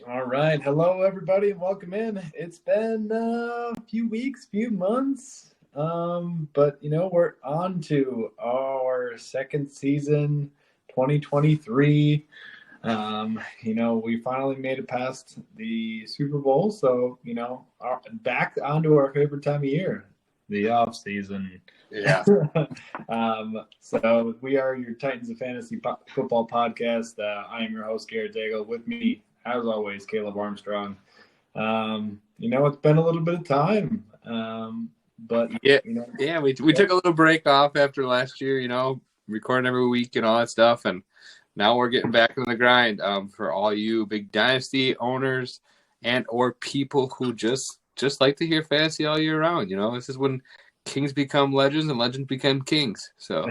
All right. Hello, everybody, and welcome in. It's been a few weeks, few months, but we're on to our second season, 2023. We finally made it past the Super Bowl, so back onto our favorite time of year, the off season. Yeah. So we are your Titans of Fantasy Football podcast. I am your host, Garrett Daigle. With me, as always, Caleb Armstrong. It's been a little bit of time, but we took a little break off after last year, recording every week and all that stuff, and now we're getting back in the grind. For all you big dynasty owners and or people who just like to hear fantasy all year round, this is when kings become legends and legends become kings. So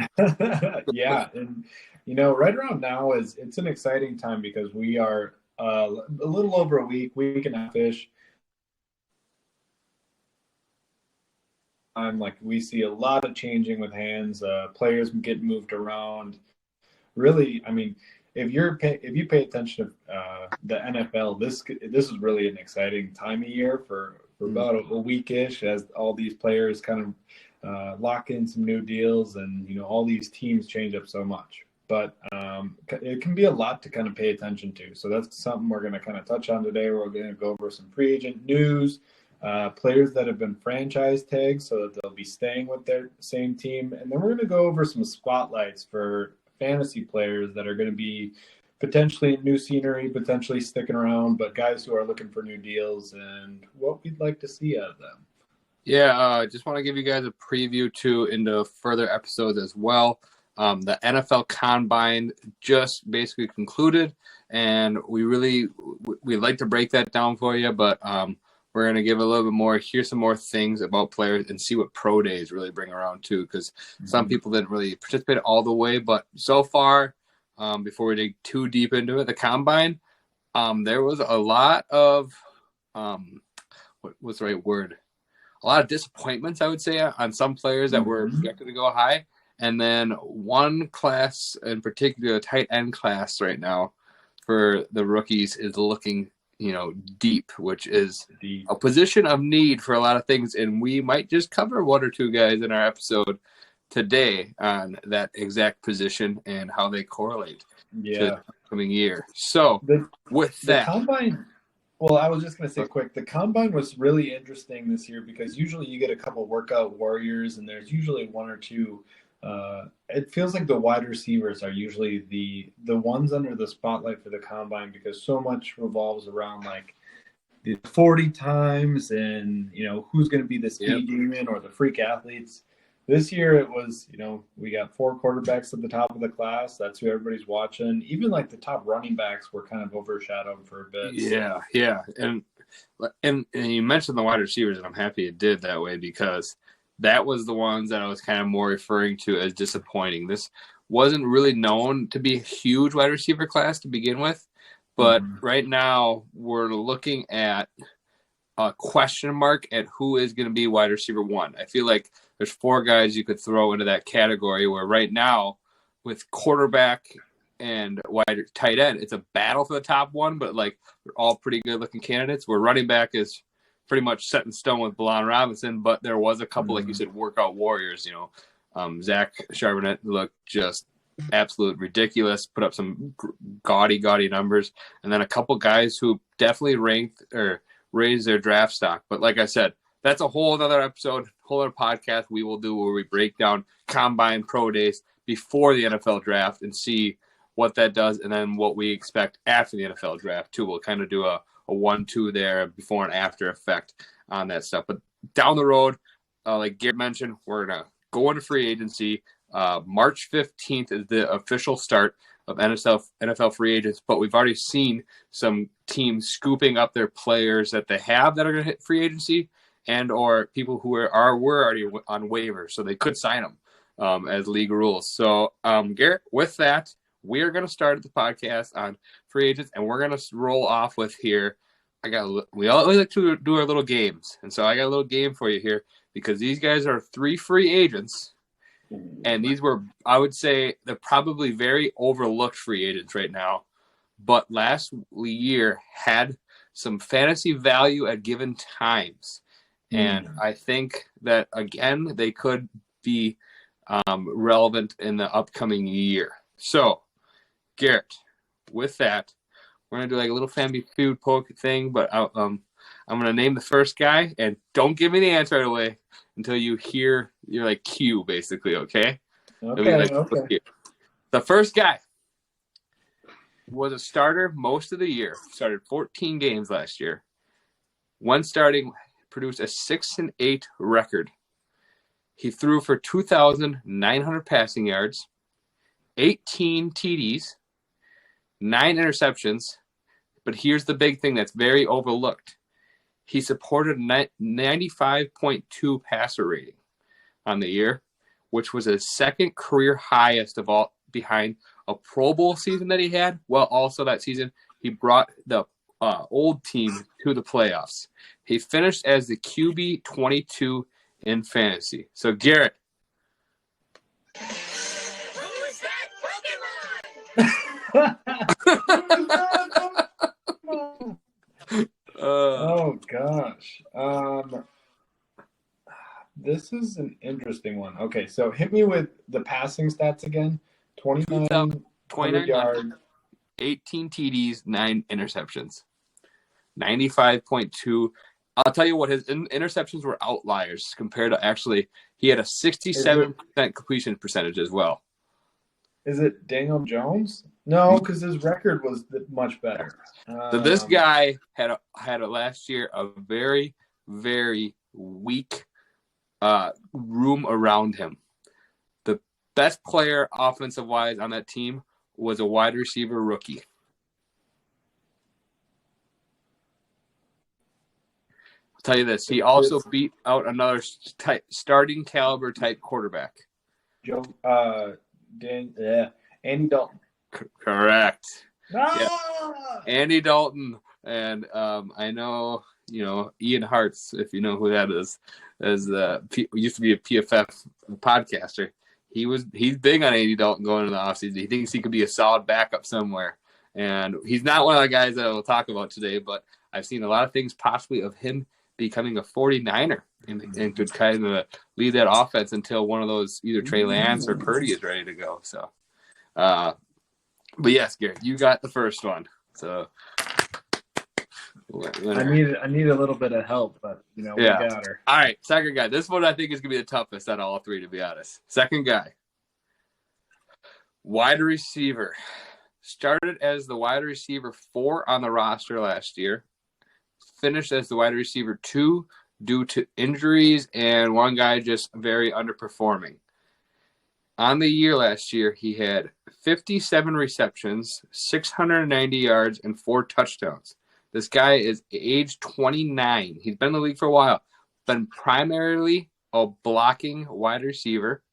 yeah, and right around now it's an exciting time because we are a little over a week and a half-ish. We see a lot of changing with hands, players get moved around. Really, I mean, if you pay attention to the NFL, this is really an exciting time of year for about a week-ish as all these players kind of lock in some new deals and, all these teams change up so much. But it can be a lot to kind of pay attention to. So that's something we're going to kind of touch on today. We're going to go over some free agent news, players that have been franchise tagged so that they'll be staying with their same team. And then we're going to go over some spotlights for fantasy players that are going to be potentially new scenery, potentially sticking around, but guys who are looking for new deals and what we'd like to see out of them. Yeah, I just want to give you guys a preview into further episodes as well. The NFL Combine just basically concluded, and we'd like to break that down for you, but we're going to give a little bit more, hear some more things about players and see what pro days really bring around too, because some people didn't really participate all the way, but so far, before we dig too deep into it, the Combine, there was a lot of, what's the right word? A lot of disappointments, I would say, on some players that were projected to go high. And then one class in particular, tight end class right now for the rookies is looking, deep, which is a position of need for a lot of things. And we might just cover one or two guys in our episode today on that exact position and how they correlate to the coming year. So the Combine, well, I was just going to say quick, the Combine was really interesting this year because usually you get a couple workout warriors and there's usually one or two. It feels like the wide receivers are usually the ones under the spotlight for the Combine because so much revolves around like the 40 times and, who's going to be the speed demon or the freak athletes. This year it was, we got 4 quarterbacks at the top of the class. That's who everybody's watching. Even like the top running backs were kind of overshadowed for a bit. Yeah. And you mentioned the wide receivers, and I'm happy it did that way because that was the ones that I was kind of more referring to as disappointing. This wasn't really known to be a huge wide receiver class to begin with, but right now we're looking at a question mark at who is going to be wide receiver 1. I feel like there's 4 guys you could throw into that category where right now with quarterback and wide tight end, it's a battle for the top one, but like they're all pretty good looking candidates where running back is pretty much set in stone with Bijan Robinson, but there was a couple, like you said, workout warriors, Zach Charbonnet looked just absolute ridiculous, put up some gaudy numbers, and then a couple guys who definitely ranked or raised their draft stock. But like I said, that's a whole other episode, whole other podcast we will do where we break down Combine pro days before the NFL draft and see what that does and then what we expect after the NFL draft too. We'll kind of do a 1-2 there, before and after effect on that stuff. But down the road, like Garrett mentioned, we're going to go into free agency. March 15th is the official start of NFL free agents, but we've already seen some teams scooping up their players that they have that are going to hit free agency and or people who were already on waivers, so they could sign them as league rules. So, Garrett, with that, we are going to start the podcast on free agents, and we're going to roll off with here. We always like to do our little games, and so I got a little game for you here because these guys are 3 free agents, and these were, I would say, they're probably very overlooked free agents right now, but last year had some fantasy value at given times. And I think that, again, they could be relevant in the upcoming year. So, Garrett, with that, we're going to do like a little family food poke thing, but I'm going to name the first guy, and don't give me the answer right away until you hear your like cue, basically, okay? Okay. The first guy was a starter most of the year, started 14 games last year. When starting, produced a 6-8 record. He threw for 2,900 passing yards, 18 TDs, 9 interceptions. But here's the big thing that's very overlooked. He supported 95.2 passer rating on the year, which was his second career highest of all, behind a Pro Bowl season that he had. Well, also that season, he brought the old team to the playoffs. He finished as the QB 22 in fantasy. So, Garrett. Who's that Pokemon? Oh gosh. This is an interesting one. Okay, so hit me with the passing stats again. 29 yards, 18 TDs, 9 interceptions. 95.2. I'll tell you what, his interceptions were outliers compared to actually, he had a 67% completion percentage as well. Is it Daniel Jones? No, because his record was much better. So this guy had a last year a very, very weak room around him. The best player offensive-wise on that team was a wide receiver rookie. I'll tell you this. He also beat out another starting caliber type quarterback. Andy Dalton. Correct. Ah! Yeah. Andy Dalton. And I know, Ian Hartz, if you know who that is, used to be a PFF podcaster. He's big on Andy Dalton going into the offseason. He thinks he could be a solid backup somewhere. And he's not one of the guys that I will talk about today, but I've seen a lot of things possibly of him becoming a 49er and could kind of lead that offense until one of those, either Trey Lance or Purdy, is ready to go. So, but yes, Garrett, you got the first one. So I need a little bit of help, but we got her. All right, second guy. This one I think is gonna be the toughest out of all three, to be honest. Second guy, wide receiver, started as the wide receiver 4 on the roster last year. Finished as the wide receiver 2 due to injuries and one guy just very underperforming. On the year last year, he had 57 receptions, 690 yards, and 4 touchdowns. This guy is age 29. He's been in the league for a while. Been primarily a blocking wide receiver,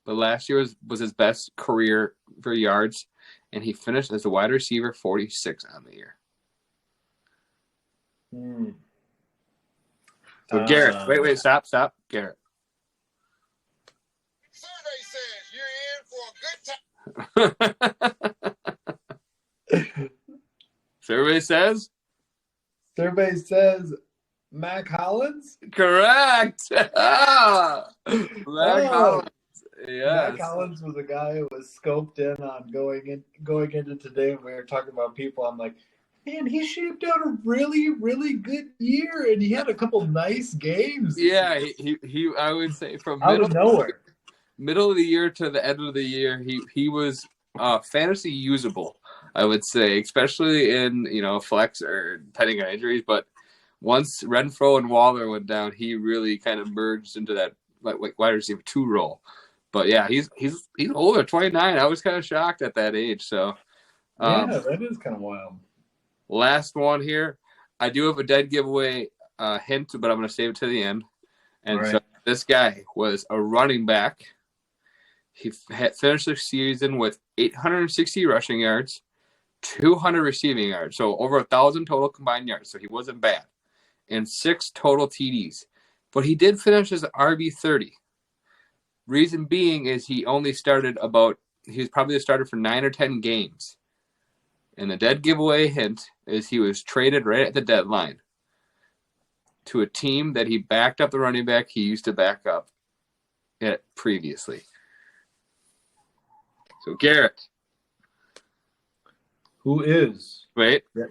but last year was his best career for yards, and he finished as a wide receiver 46 on the year. So Garrett, wait, stop, Garrett. Survey says you're in for a good time. Survey says? Survey says Mac Hollins? Correct. Mac Hollins. Yes. Mac Hollins was a guy who was scoped in on going into today, and we were talking about people. I'm like, man, he shaped out a really, really good year, and he had a couple nice games. Yeah, he I would say from out of nowhere, middle of the year to the end of the year, he was fantasy usable, I would say, especially in flex or depending on injuries. But once Renfro and Waller went down, he really kind of merged into that wide receiver 2 role. But yeah, he's older, 29. I was kind of shocked at that age. So yeah, that is kind of wild. Last one here. I do have a dead giveaway hint, but I'm going to save it to the end. And right. So this guy was a running back. He had finished the season with 860 rushing yards, 200 receiving yards, so over 1,000 total combined yards. So he wasn't bad, and 6 total TDs. But he did finish as an RB30. Reason being is he only started he was probably the starter for 9 or 10 games. And the dead giveaway hint is he was traded right at the deadline to a team that he backed up the running back he used to back up it previously. So Garrett. Who is? Wait. Yep.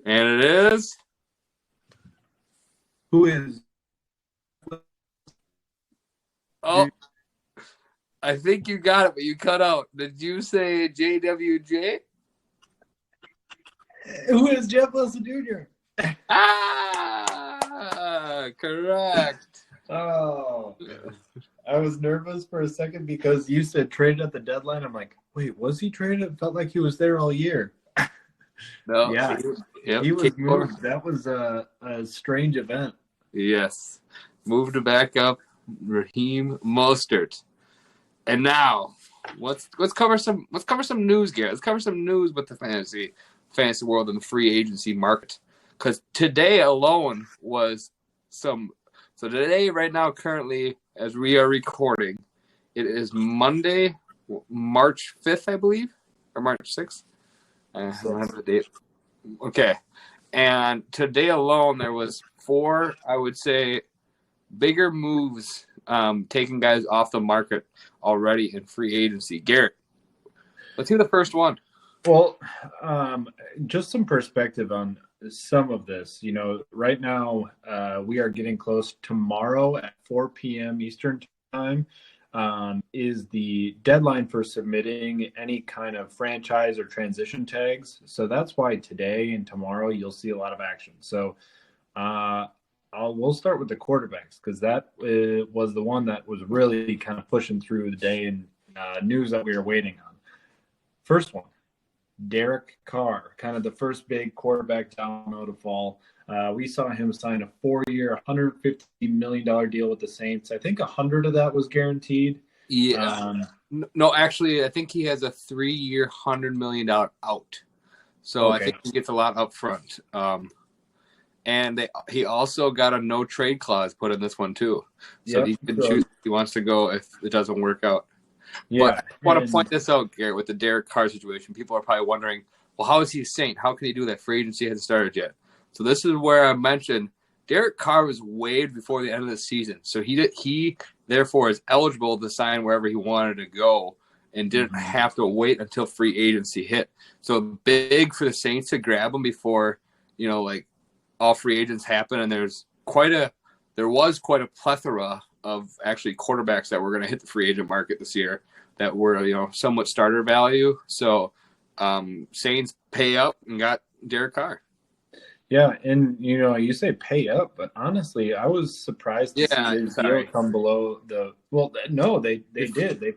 And it is? Who is? Oh, I think you got it, but you cut out. Did you say JWJ? Who is Jeff Wilson Jr.? Correct. Oh, I was nervous for a second because you said traded at the deadline. I'm like, wait, was he traded? It felt like he was there all year. No. Yeah, he was moved. That was a strange event. Yes. Moved to back up Raheem Mostert. And now, let's cover some news, Garrett. Let's cover some news with the fantasy world and the free agency market. Because today alone was some. So today, right now, currently, as we are recording, it is Monday, March 5th, I believe, or March 6th. I don't have the date. Okay. And today alone, there was 4, I would say, bigger moves taking guys off the market already in free agency. Garrett, let's hear the first one. Well, just some perspective on some of this. You know, right now we are getting close. Tomorrow at 4 p.m. Eastern time is the deadline for submitting any kind of franchise or transition tags. So that's why today and tomorrow you'll see a lot of action. So we'll start with the quarterbacks because that was the one that was really kind of pushing through the day and news that we were waiting on. First one, Derek Carr, kind of the first big quarterback domino to fall. We saw him sign a 4-year, $150 million deal with the Saints. I think 100 of that was guaranteed. Yeah. No, actually, I think he has a 3-year, $100 million out. So okay. I think he gets a lot up front. And he also got a no trade clause put in this one too. So he can choose if he wants to go if it doesn't work out. Yeah. But I want to point this out, Garrett, with the Derek Carr situation. People are probably wondering, well, how is he a Saint? How can he do that? Free agency hasn't started yet. So this is where I mentioned Derek Carr was waived before the end of the season. So he therefore is eligible to sign wherever he wanted to go and didn't have to wait until free agency hit. So big for the Saints to grab him before, like all free agents happen. And there was quite a plethora of actually quarterbacks that were going to hit the free agent market this year that were, somewhat starter value. So Saints pay up and got Derek Carr. Yeah, and you say pay up, but honestly, I was surprised to see his deal come below the. Well, no, they did. They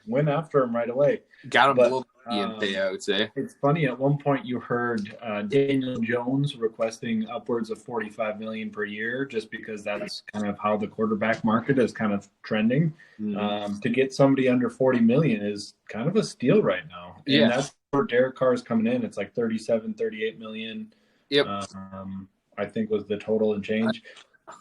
went after him right away. Got him below the pay, I would say. It's funny. At one point, you heard Daniel Jones requesting upwards of $45 million per year, just because that's kind of how the quarterback market is kind of trending. Mm-hmm. To get somebody under $40 million is kind of a steal right now. And that's where Derek Carr is coming in. It's like 38 million. Yep. I think was the total and change.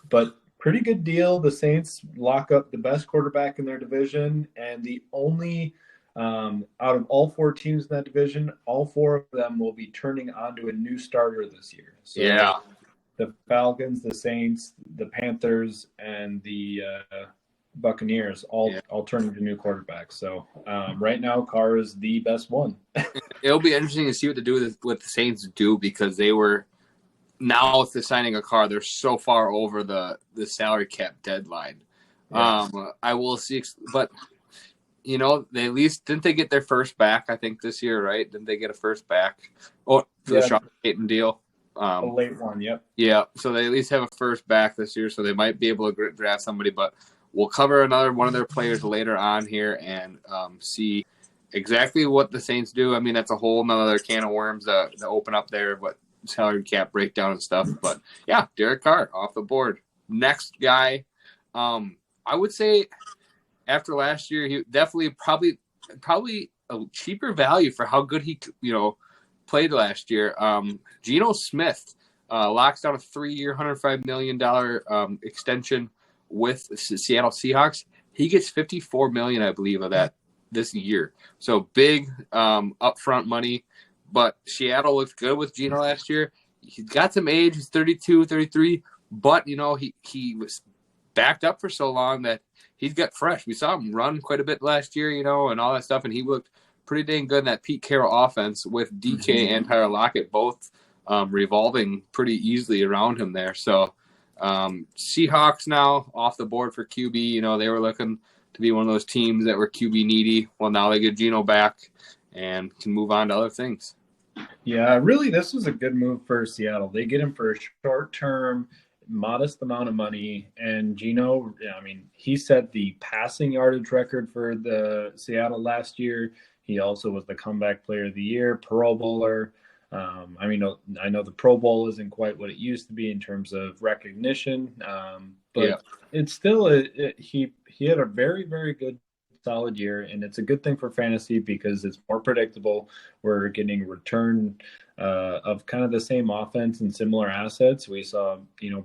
But pretty good deal. The Saints lock up the best quarterback in their division, and the only out of all 4 teams in that division, all 4 of them will be turning onto a new starter this year. So the Falcons, the Saints, the Panthers, and the Buccaneers all turning to new quarterbacks. So right now, Carr is the best one. It'll be interesting to see what to do with the Saints do, because they were now with the signing of Carr, they're so far over the salary cap deadline. Yes. I will see, but they at least didn't they get their first back? I think this year, right? Didn't they get a first back? Oh, for the Sean Payton deal. A late one, yep. Yeah, so they at least have a first back this year, so they might be able to draft somebody, but we'll cover another one of their players later on here and see exactly what the Saints do. I mean, that's a whole nother can of worms to open up there, but salary cap breakdown and stuff. But yeah, Derek Carr off the board. Next guy, I would say after last year, he definitely probably a cheaper value for how good he played last year. Geno Smith locks down a 3-year, $105 million extension with the Seattle Seahawks, he gets $54 million, I believe, of that this year. So big upfront money. But Seattle looked good with Geno last year. He's got some age. He's 32, 33. But, he was backed up for so long that he's got fresh. We saw him run quite a bit last year, and all that stuff. And he looked pretty dang good in that Pete Carroll offense with DK and Tyler Lockett both revolving pretty easily around him there. So Seahawks now off the board for QB. They were looking to be one of those teams that were QB needy. Well, now they get Geno back and can move on to other things. Yeah, really, this was a good move for Seattle. They get him for a short-term, modest amount of money. And Geno, he set the passing yardage record for the Seattle last year. He also was the comeback player of the year, Pro Bowler. I know the Pro Bowl isn't quite what it used to be in terms of recognition, but it's still he had a very, very good, solid year, and it's a good thing for fantasy because it's more predictable. We're getting return of kind of the same offense and similar assets. We saw,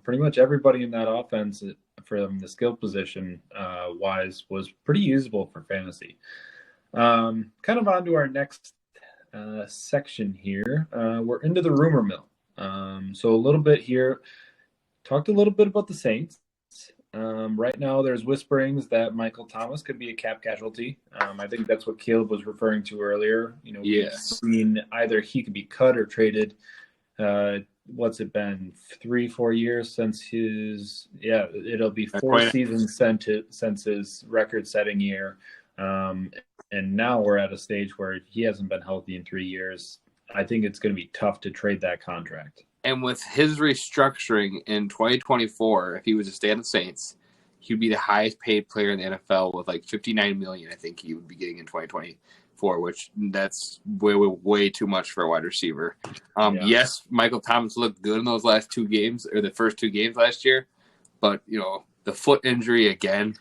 pretty much everybody in that offense from the skill position wise was pretty usable for fantasy. Kind of on to our next section here. We're into the rumor mill. So a little bit here, talked a little bit about the Saints. Right now there's whisperings that Michael Thomas could be a cap casualty. I think that's what Caleb was referring to earlier. Yes. Either he could be cut or traded. What's it been, 3-4 years since it'll be 4 seasons since his record-setting year. And now we're at a stage where he hasn't been healthy in 3 years. I think it's going to be tough to trade that contract. And with his restructuring in 2024, if he was to stay on the Saints, he would be the highest paid player in the NFL with like $59 million. I think he would be getting in 2024, which that's way too much for a wide receiver. Yes, Michael Thomas looked good in those last 2 games or the first 2 games last year, but the foot injury again.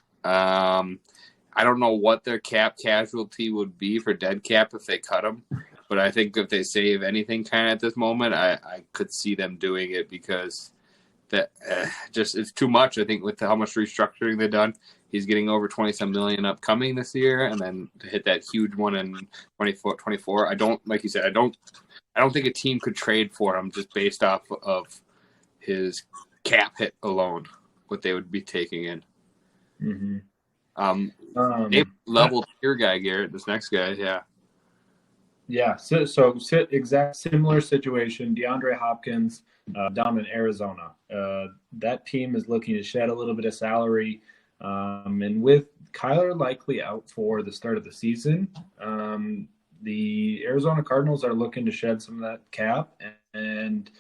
I don't know what their cap casualty would be for dead cap if they cut him. But I think if they save anything kind of at this moment, I could see them doing it because that it's too much. I think with how much restructuring they've done, he's getting over $27 million upcoming this year, and then to hit that huge one in 24. I don't, like you said, I don't think a team could trade for him just based off of his cap hit alone, what they would be taking in. Mm-hmm. Level tier guy, Garrett. This next guy, yeah. Yeah, so exact similar situation. DeAndre Hopkins down in Arizona. That team is looking to shed a little bit of salary. And with Kyler likely out for the start of the season, the Arizona Cardinals are looking to shed some of that cap. And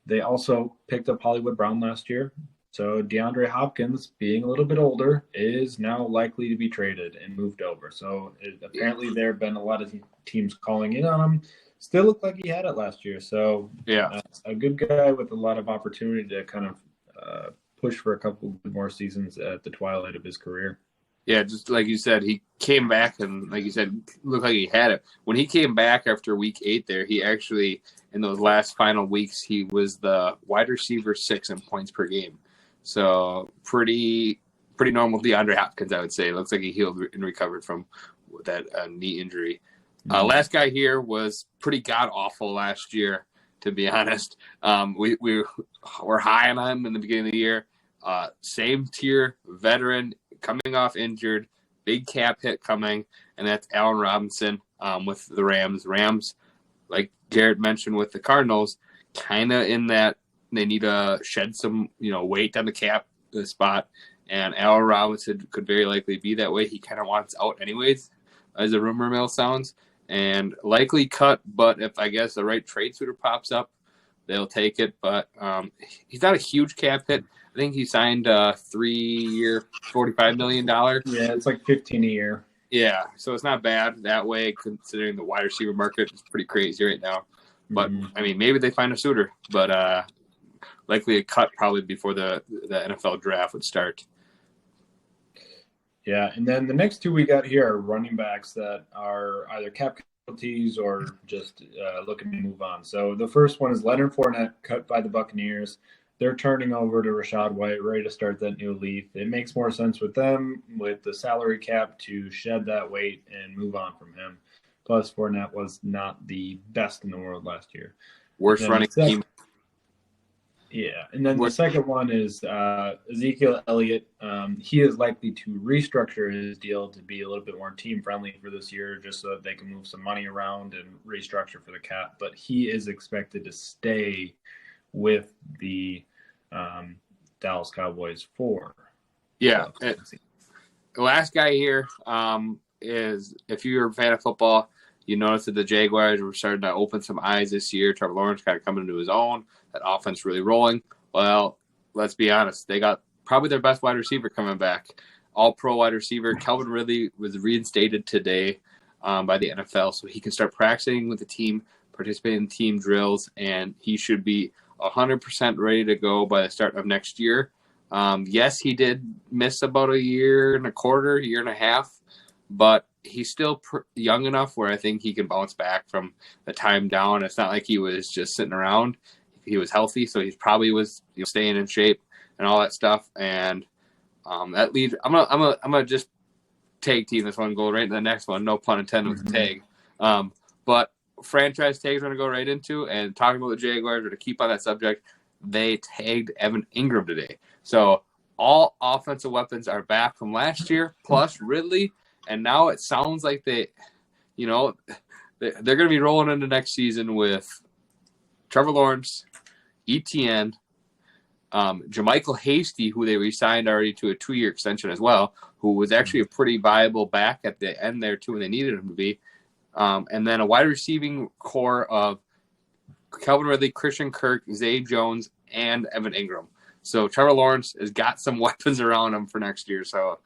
they also picked up Hollywood Brown last year. So DeAndre Hopkins, being a little bit older, is now likely to be traded and moved over. So apparently there have been a lot of teams calling in on him. Still looked like he had it last year. So a good guy with a lot of opportunity to kind of push for a couple more seasons at the twilight of his career. Yeah, just like you said, he came back and, like you said, looked like he had it. When he came back after week 8 there, he actually, in those last final weeks, he was the wide receiver 6 in points per game. So pretty normal DeAndre Hopkins, I would say. It looks like he healed and recovered from that knee injury. Last guy here was pretty god-awful last year, to be honest. We were high on him in the beginning of the year. Same tier, veteran, coming off injured, big cap hit coming, and that's Allen Robinson with the Rams. Rams, like Garrett mentioned with the Cardinals, kind of in that they need to shed some, weight on the cap spot, and Allen Robinson could very likely be that way. He kind of wants out anyways, as a rumor mill sounds, and likely cut. But if I guess the right trade suitor pops up, they'll take it. But he's not a huge cap hit. I think he signed a 3-year, $45 million. Yeah, it's like 15 a year. Yeah, so it's not bad that way, considering the wide receiver market is pretty crazy right now. But maybe they find a suitor, but likely a cut probably before the NFL draft would start. Yeah, and then the next 2 we got here are running backs that are either cap casualties or just looking to move on. So the first one is Leonard Fournette, cut by the Buccaneers. they're turning over to Rachaad White, ready to start that new leaf. It makes more sense with them, with the salary cap, to shed that weight and move on from him. Plus, Fournette was not the best in the world last year. Worst running team. Yeah, and then the second one is Ezekiel Elliott. He is likely to restructure his deal to be a little bit more team-friendly for this year, just so that they can move some money around and restructure for the cap. But he is expected to stay with the Dallas Cowboys for. Yeah. The last guy here is, if you're a fan of football, you notice that the Jaguars were starting to open some eyes this year. Trevor Lawrence kind of coming into his own. That offense really rolling. Well, let's be honest. They got probably their best wide receiver coming back. All-pro wide receiver. Calvin Ridley was reinstated today by the NFL, so he can start practicing with the team, participating in team drills, and he should be 100% ready to go by the start of next year. Yes, he did miss about a year and a quarter, year and a half, but he's still young enough where I think he can bounce back from the time down. It's not like he was just sitting around. He was healthy, so he probably was staying in shape and all that stuff. And that leads. I'm gonna just tag team this one, go right into the next one. No pun intended with the tag. But franchise tags we're gonna go right into, and talking about the Jaguars, or to keep on that subject, they tagged Evan Ingram today. So all offensive weapons are back from last year, plus Ridley. And now it sounds like they're going to be rolling into next season with Trevor Lawrence, ETN, JaMycal Hasty, who they re-signed already to a 2-year extension as well, who was actually a pretty viable back at the end there too when they needed him to be. And then a wide receiving core of Calvin Ridley, Christian Kirk, Zay Jones, and Evan Ingram. So Trevor Lawrence has got some weapons around him for next year. So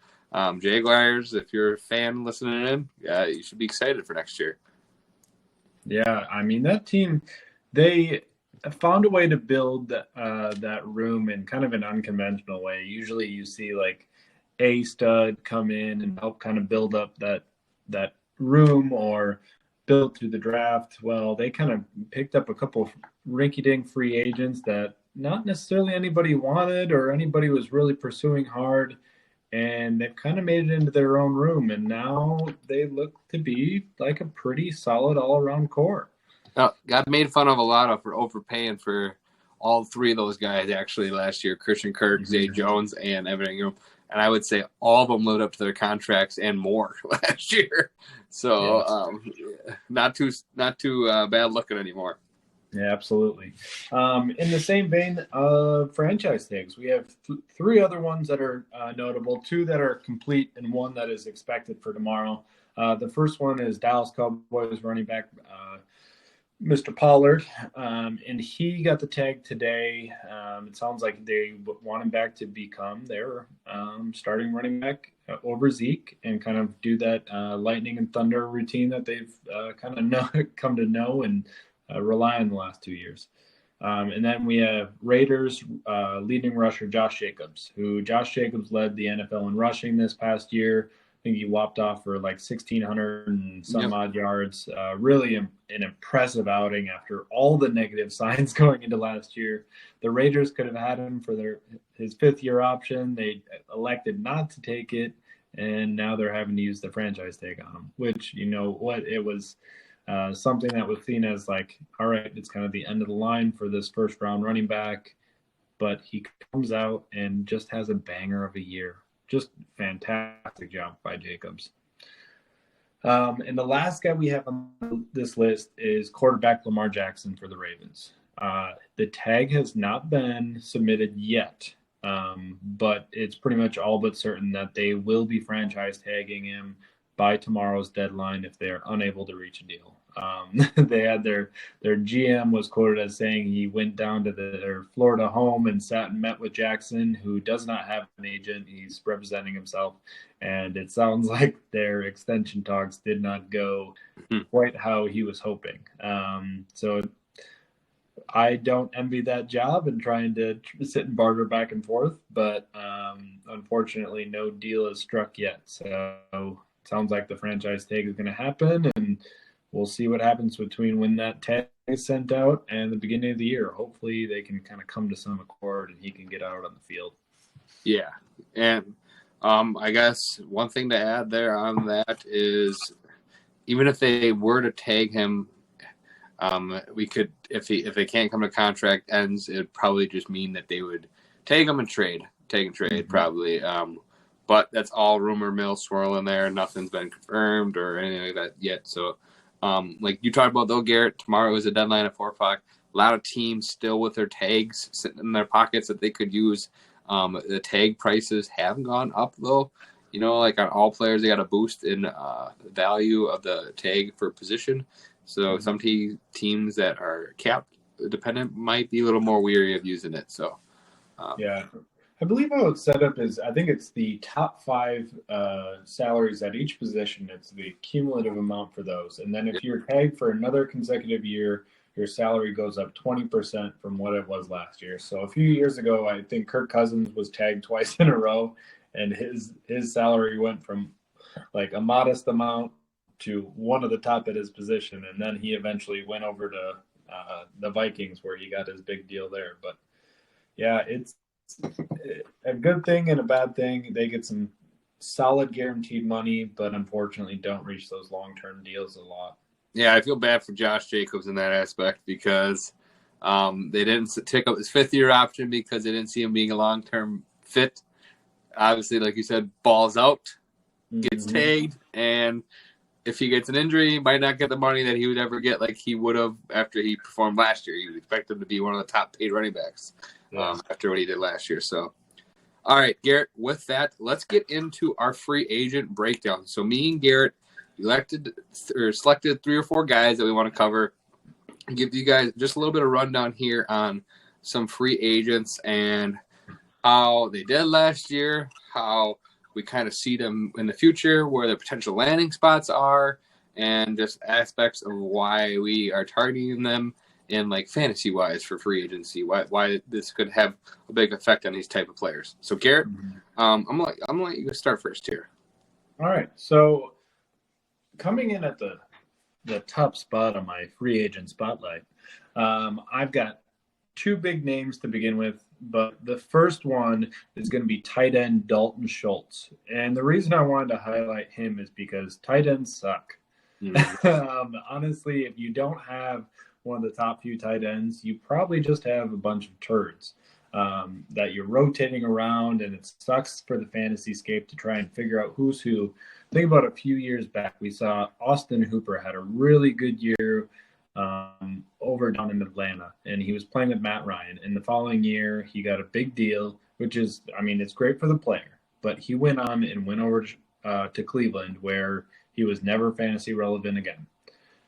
Jaguars, if you're a fan listening in, you should be excited for next year. Yeah, I mean, that team, they found a way to build that room in kind of an unconventional way. Usually you see like a stud come in and help kind of build up that room, or build through the draft. Well, they kind of picked up a couple of rinky-dink free agents that not necessarily anybody wanted or anybody was really pursuing hard. And they've kind of made it into their own room, and now they look to be like a pretty solid all-around core. Got made fun of a lot for overpaying for all three of those guys actually last year: Christian Kirk, Zay Jones, and Evan Ingram. And I would say all of them lived up to their contracts and more last year. So not too bad looking anymore. Yeah, absolutely. In the same vein of franchise tags, we have three other ones that are notable, two that are complete and one that is expected for tomorrow. The first one is Dallas Cowboys running back Mr. Pollard, and he got the tag today. It sounds like they want him back to become their starting running back over Zeke, and kind of do that lightning and thunder routine that they've kind of come to know and rely on the last 2 years. And then we have Raiders leading rusher Josh Jacobs, who Josh Jacobs led the NFL in rushing this past year. I think he whopped off for like 1,600 and some odd yards. Really an impressive outing after all the negative signs going into last year. The Raiders could have had him for his fifth-year option. They elected not to take it, and now they're having to use the franchise tag on him, which, it was something that was seen as like, all right, it's kind of the end of the line for this first-round running back, but he comes out and just has a banger of a year. Just fantastic job by Jacobs. And the last guy we have on this list is quarterback Lamar Jackson for the Ravens. The tag has not been submitted yet, but it's pretty much all but certain that they will be franchise tagging him by tomorrow's deadline if they are unable to reach a deal. They had their GM was quoted as saying he went down to their Florida home and sat and met with Jackson, who does not have an agent. He's representing himself. And it sounds like their extension talks did not go quite how he was hoping. So I don't envy that job and trying to sit and barter back and forth, but unfortunately no deal is struck yet. So it sounds like the franchise tag is going to happen, and we'll see what happens between when that tag is sent out and the beginning of the year. Hopefully they can kind of come to some accord and he can get out on the field. Yeah. And I guess one thing to add there on that is even if they were to tag him, we could, if they can't come to contract ends, it'd probably just mean that they would tag him and trade probably. But that's all rumor mill swirling there. Nothing's been confirmed or anything like that yet. So, like you talked about though, Garrett, tomorrow is a deadline at 4:00. A lot of teams still with their tags sitting in their pockets that they could use. The tag prices have gone up though. You know, like on all players, they got a boost in the value of the tag for position. So some teams that are cap dependent might be a little more weary of using it. So, yeah. I believe how it's set up is I think it's the top 5 salaries at each position. It's the cumulative amount for those. And then if you're tagged for another consecutive year, your salary goes up 20% from what it was last year. So a few years ago, I think Kirk Cousins was tagged twice in a row, and his salary went from like a modest amount to one of the top at his position. And then he eventually went over to the Vikings where he got his big deal there. But yeah, it's a good thing and a bad thing. They get some solid guaranteed money, but unfortunately don't reach those long-term deals a lot. Yeah, I feel bad for Josh Jacobs in that aspect because they didn't take up his 5th-year option because they didn't see him being a long-term fit. Obviously, like you said, balls out, gets tagged, and if he gets an injury, he might not get the money that he would ever get like he would have after he performed last year. You would expect him to be one of the top-paid running backs after what he did last year. So, all right, Garrett, with that, let's get into our free agent breakdown. So me and Garrett selected 3 or 4 guys that we want to cover. Give you guys just a little bit of rundown here on some free agents and how they did last year, how we kind of see them in the future, where their potential landing spots are, and just aspects of why we are targeting them in like fantasy wise for free agency, why this could have a big effect on these type of players. So Garrett, I'm gonna let you start first here. All right. So coming in at the top spot on my free agent spotlight, I've got 2 big names to begin with, but the first one is going to be tight end Dalton Schultz. And the reason I wanted to highlight him is because tight ends suck. Honestly, if you don't have one of the top few tight ends, you probably just have a bunch of turds that you're rotating around, and it sucks for the fantasy scape to try and figure out who's who. Think about a few years back, we saw Austin Hooper had a really good year over down in Atlanta, and he was playing with Matt Ryan. And the following year, he got a big deal, which is, I mean, it's great for the player, but he went on and went over to Cleveland, where he was never fantasy relevant again.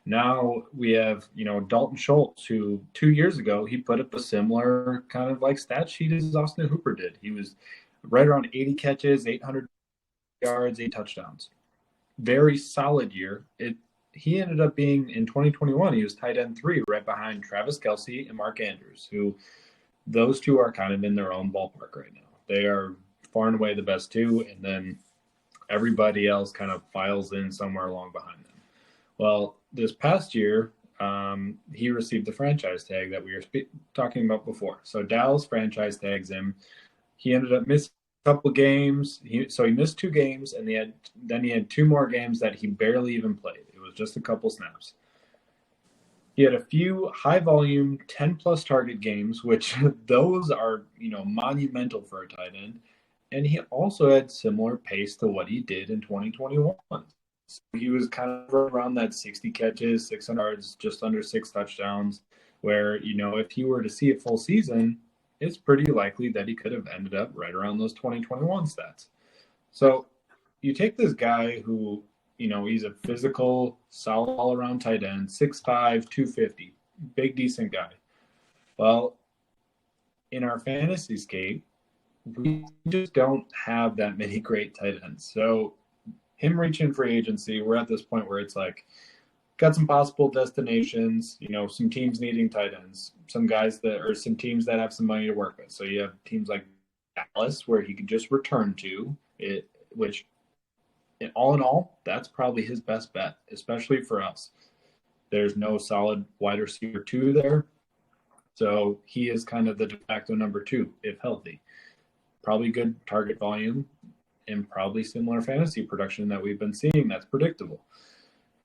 Now we have, Dalton Schultz, who 2 years ago, he put up a similar kind of like stat sheet as Austin Hooper did. He was right around 80 catches, 800 yards, 8 touchdowns. Very solid year. He ended up being, in 2021, he was tight end 3 right behind Travis Kelce and Mark Andrews, who those 2 are kind of in their own ballpark right now. They are far and away the best 2, and then everybody else kind of files in somewhere along behind them. Well, this past year, he received the franchise tag that we were talking about before. So Dallas franchise tags him. He ended up missing a couple games. He missed 2 games, and then he had 2 more games that he barely even played. It was just a couple snaps. He had a few high-volume 10-plus target games, which those are, monumental for a tight end. And he also had similar pace to what he did in 2021. So he was kind of around that 60 catches, 600 yards, just under 6 touchdowns, where, if he were to see a full season, it's pretty likely that he could have ended up right around those 2021 stats. So you take this guy who, he's a physical, solid all-around tight end, 6'5", 250, big, decent guy. Well, in our fantasy scape, we just don't have that many great tight ends. So him reaching free agency, we're at this point where it's like, got some possible destinations, some teams needing tight ends, some teams that have some money to work with. So you have teams like Dallas where he could just return to it, which all in all, that's probably his best bet, especially for us. There's no solid wide receiver 2 there. So he is kind of the de facto number 2, if healthy. Probably good target volume and probably similar fantasy production that we've been seeing. That's predictable.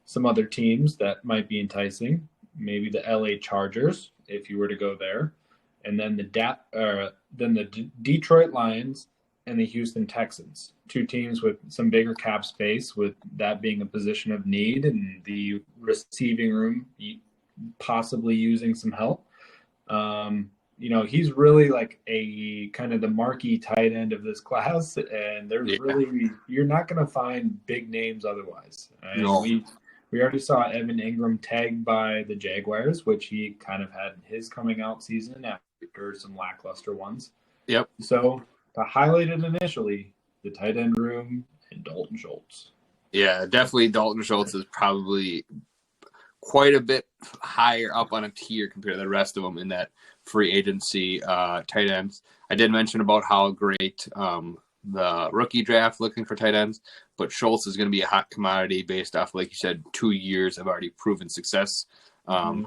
Some other teams that might be enticing, maybe the LA Chargers, if you were to go there, and then the Detroit Lions and the Houston Texans, 2 teams with some bigger cap space, with that being a position of need and the receiving room possibly using some help. He's really like a kind of the marquee tight end of this class, and you're not going to find big names otherwise. No. We already saw Evan Ingram tagged by the Jaguars, which he kind of had his coming out season after some lackluster ones. Yep. So to highlight it initially, the tight end room and Dalton Schultz. Yeah, definitely Dalton Schultz is probably quite a bit higher up on a tier compared to the rest of them in that free agency tight ends. I did mention about how great the rookie draft looking for tight ends, but Schultz is going to be a hot commodity based off, like you said, 2 years of already proven success. And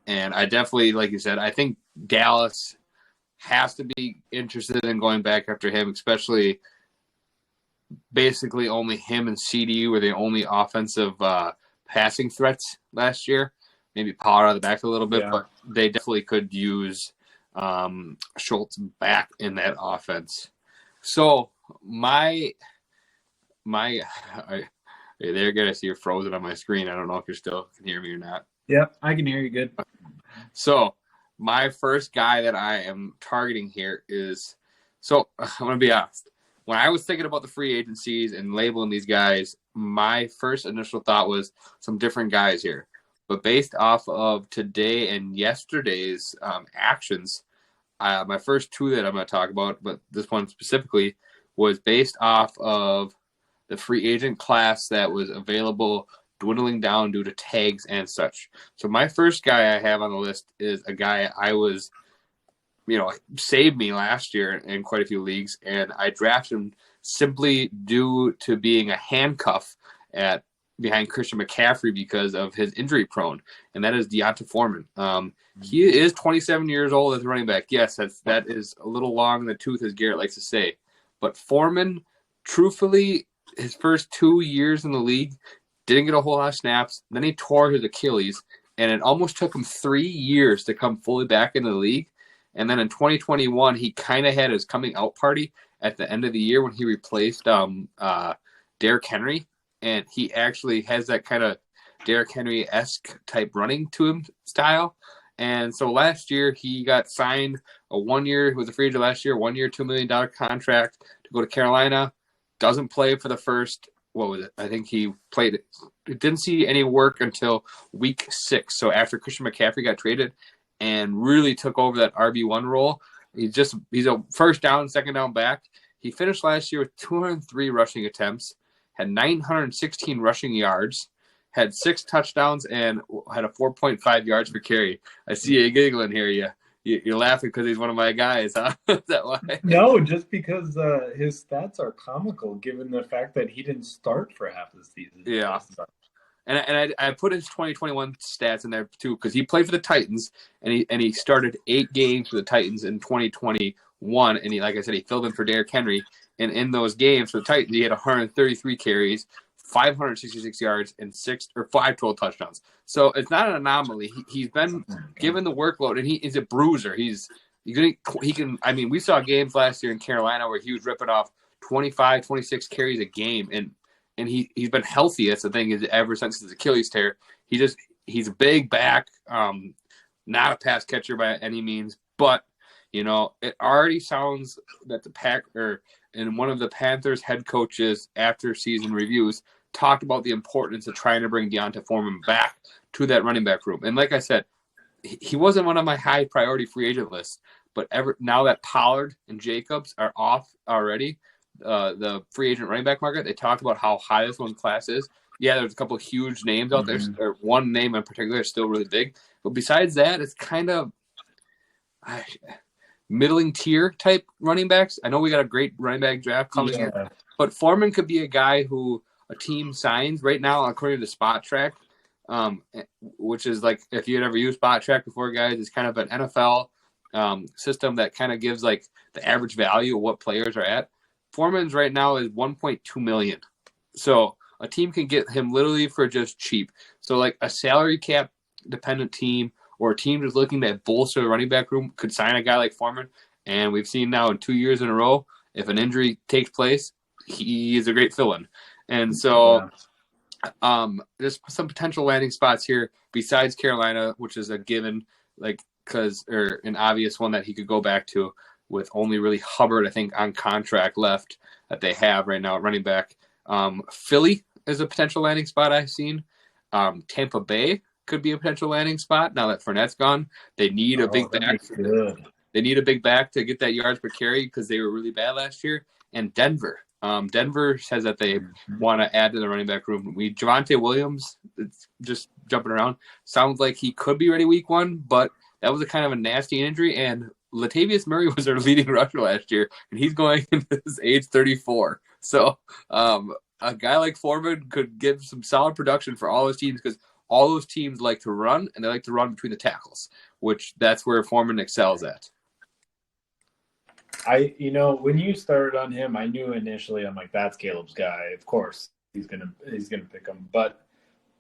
I definitely, like you said, I think Dallas has to be interested in going back after him, especially basically only him and CD were the only offensive passing threats last year. Maybe Pollard out of the back a little bit, but they definitely could use Schultz back in that offense. So my hey, there, good. I see you're frozen on my screen. I don't know if you still can hear me or not. Yep, I can hear you good. So my first guy that I am targeting here is, so I'm going to be honest. When I was thinking about the free agencies and labeling these guys, my first initial thought was some different guys here. But based off of today and yesterday's actions, my first 2 that I'm going to talk about, but this one specifically, was based off of the free agent class that was available dwindling down due to tags and such. So my first guy I have on the list is a guy I was, saved me last year in quite a few leagues, and I drafted him simply due to being a handcuff behind Christian McCaffrey because of his injury prone, and that is D'Onta Foreman. He is 27 years old as a running back. Yes, that is a little long in the tooth, as Garrett likes to say. But Foreman, truthfully, his first 2 years in the league, didn't get a whole lot of snaps. Then he tore his Achilles, and it almost took him 3 years to come fully back into the league. And then in 2021, he kind of had his coming out party at the end of the year when he replaced Derrick Henry. And he actually has that kind of Derrick Henry-esque type running to him style. And so last year, he got signed a 1 year, he was a free agent last year, 1 year, $2 million contract to go to Carolina. Doesn't play for the first, what was it? I think he played, didn't see any work until week 6. So after Christian McCaffrey got traded and really took over that RB1 role, he's a first down, second down back. He finished last year with 203 rushing attempts, had 916 rushing yards, had 6 touchdowns, and had a 4.5 yards per carry. I see you giggling here. You're laughing because he's one of my guys, huh? Is that why? No, just because his stats are comical, given the fact that he didn't start for half the season. Yeah. And I put his 2021 stats in there too because he played for the Titans and he started 8 games for the Titans in 2021, and he, like I said, he filled in for Derrick Henry. And in those games for the Titans, he had 133 carries, 566 yards, and 5 total touchdowns. So it's not an anomaly. He's been given the workload, and he's a bruiser. He can. I mean, we saw games last year in Carolina where he was ripping off 25, 26 carries a game, and he's been healthy. That's the thing, is ever since his Achilles tear. He's a big back, not a pass catcher by any means, but it already sounds that and one of the Panthers head coaches after season reviews talked about the importance of trying to bring D'Onta Foreman back to that running back room. And like I said, he wasn't one of my high priority free agent lists, but now that Pollard and Jacobs are off already, the free agent running back market, they talked about how high this one class is. Yeah, there's a couple of huge names out there. Or one name in particular is still really big. But besides that, it's kind of middling tier type running backs. I know we got a great running back draft coming here, but Foreman could be a guy who a team signs right now, according to Spot Track. which is like if you had ever used Spot Track before, guys, it's kind of an NFL system that kind of gives like the average value of what players are at. Foreman's right now is 1.2 million, so a team can get him literally for just cheap. So like a salary cap dependent team or a team just looking to bolster the running back room could sign a guy like Foreman. And we've seen now in 2 years in a row, if an injury takes place, he is a great fill-in. And so there's some potential landing spots here besides Carolina, which is a given, like or an obvious one that he could go back to with only really Hubbard, I think, on contract left that they have right now at running back. Philly is a potential landing spot I've seen. Tampa Bay could be a potential landing spot now that Fournette's gone. They need a big back. They need a big back to get that yards per carry because they were really bad last year. And Denver. Denver says that they want to add to the running back room. Javonte Williams, it's just jumping around, sounds like he could be ready week 1, but that was a kind of a nasty injury. And Latavius Murray was their leading rusher last year, and he's going into his age 34. So a guy like Foreman could give some solid production for all those teams because all those teams like to run, and they like to run between the tackles, which that's where Foreman excels at. When you started on him, I knew initially I'm like, that's Caleb's guy. Of course, he's gonna pick him. But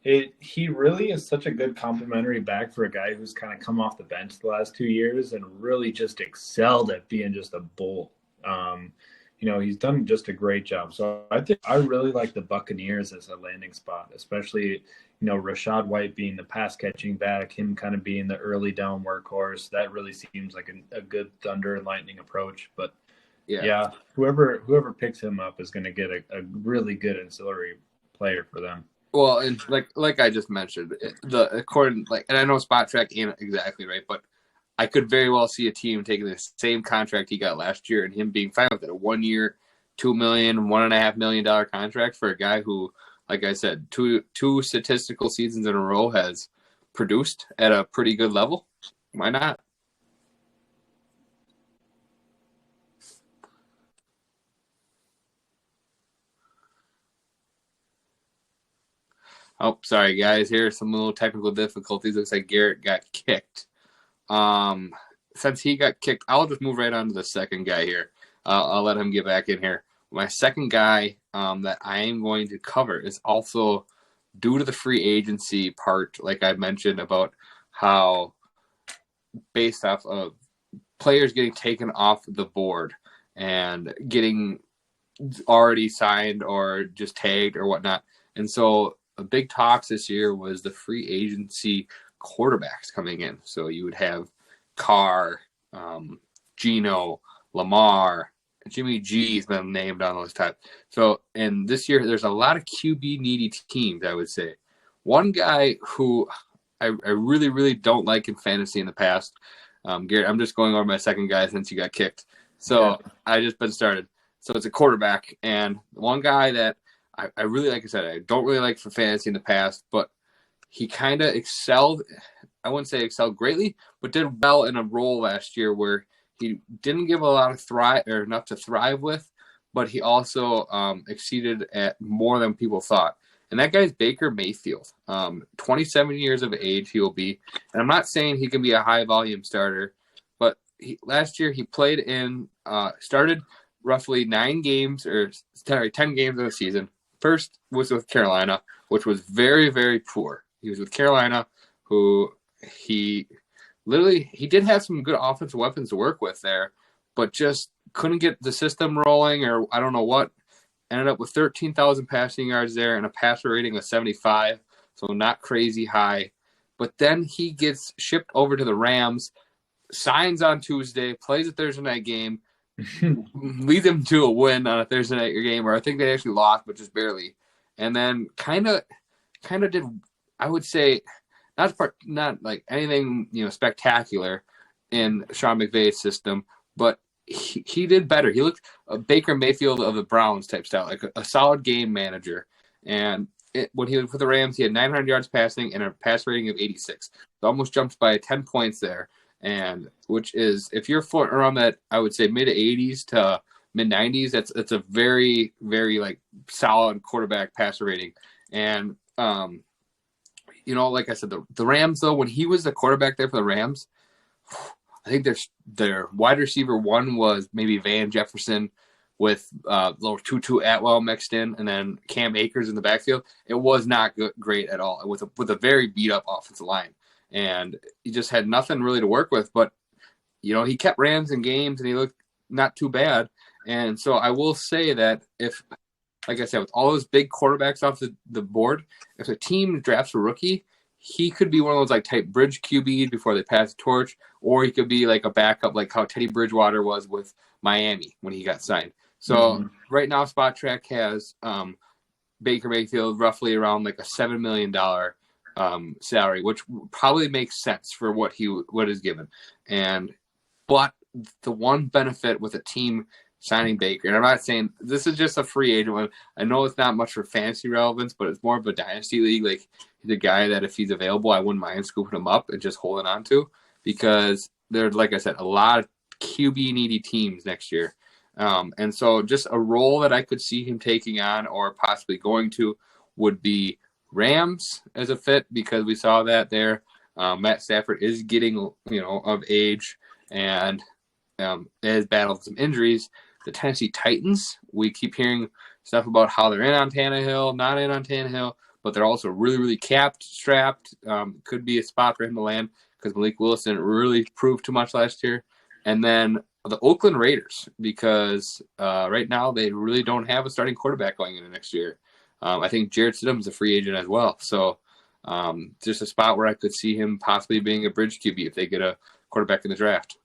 he really is such a good complimentary back for a guy who's kind of come off the bench the last 2 years and really just excelled at being just a bull. He's done just a great job. So I really like the Buccaneers as a landing spot, especially, Rachaad White being the pass catching back, him kind of being the early down workhorse. That really seems like a good thunder and lightning approach. But yeah, whoever picks him up is going to get a really good ancillary player for them. Well, and like I just mentioned, and I know Spot Track ain't exactly right, but I could very well see a team taking the same contract he got last year and him being fine with it. A 1 year, $2 million, $1.5 million contract for a guy who, like I said, two statistical seasons in a row has produced at a pretty good level. Why not? Oh, sorry, guys. Here's some little technical difficulties. Looks like Garrett got kicked. Since he got kicked, I'll just move right on to the second guy here. I'll let him get back in here. My second guy that I am going to cover is also due to the free agency part, like I mentioned about how based off of players getting taken off the board and getting already signed or just tagged or whatnot. And so a big talks this year was the free agency quarterbacks coming in. So you would have Carr, Geno, Lamar, Jimmy G's been named on those types. So, and this year there's a lot of QB needy teams, I would say. One guy who I really, really don't like in fantasy in the past, Garrett, I'm just going over my second guy since you got kicked. So I just been started. So it's a quarterback. And one guy that I really, like I said, I don't really like for fantasy in the past, but he kind of excelled. I wouldn't say excelled greatly, but did well in a role last year where he didn't give a lot of enough to thrive with, but he also exceeded at more than people thought. And that guy's Baker Mayfield. 27 years of age he will be. And I'm not saying he can be a high volume starter, but last year he started roughly 10 games of the season. First was with Carolina, which was very, very poor. He was with Carolina, who he did have some good offensive weapons to work with there, but just couldn't get the system rolling, or I don't know what. Ended up with 13,000 passing yards there and a passer rating of 75, so not crazy high. But then he gets shipped over to the Rams, signs on Tuesday, plays a Thursday night game, leads them to a win on a Thursday night game, or I think they actually lost, but just barely. And then kind of did, I would say, not like anything spectacular in Sean McVay's system, but he did better. He looked a Baker Mayfield of the Browns type style, like a solid game manager. And when he was with the Rams, he had 900 yards passing and a pass rating of 86. So almost jumped by 10 points there. And which is, if you're floating around that, I would say mid 80s to mid 90s, that's a very, very like solid quarterback passer rating. And like I said, the Rams, though, when he was the quarterback there for the Rams, I think their wide receiver one was maybe Van Jefferson with little Tutu Atwell mixed in, and then Cam Akers in the backfield. It was not great at all with a very beat up offensive line, and he just had nothing really to work with. But he kept Rams in games, and he looked not too bad. And so I will say that if, like I said, with all those big quarterbacks off the board, if a team drafts a rookie, he could be one of those like type bridge QB before they pass the torch, or he could be like a backup, like how Teddy Bridgewater was with Miami when he got signed. So right now, Spot Track has Baker Mayfield roughly around like a $7 million salary, which probably makes sense for what is given. But the one benefit with a team signing Baker, and I'm not saying this is just a free agent one. I know it's not much for fantasy relevance, but it's more of a dynasty league. Like, he's a guy that if he's available, I wouldn't mind scooping him up and just holding on to, because there's, like I said, a lot of QB needy teams next year. And so just a role that I could see him taking on or possibly going to would be Rams as a fit, because we saw that there. Matt Stafford is getting, of age and has battled some injuries. The Tennessee Titans, we keep hearing stuff about how they're in on Tannehill, not in on Tannehill, but they're also really, really strapped. Could be a spot for him to land because Malik Willis didn't really prove too much last year. And then the Oakland Raiders, because right now they really don't have a starting quarterback going into next year. I think Jarrett Stidham is a free agent as well. So just a spot where I could see him possibly being a bridge QB if they get a quarterback in the draft.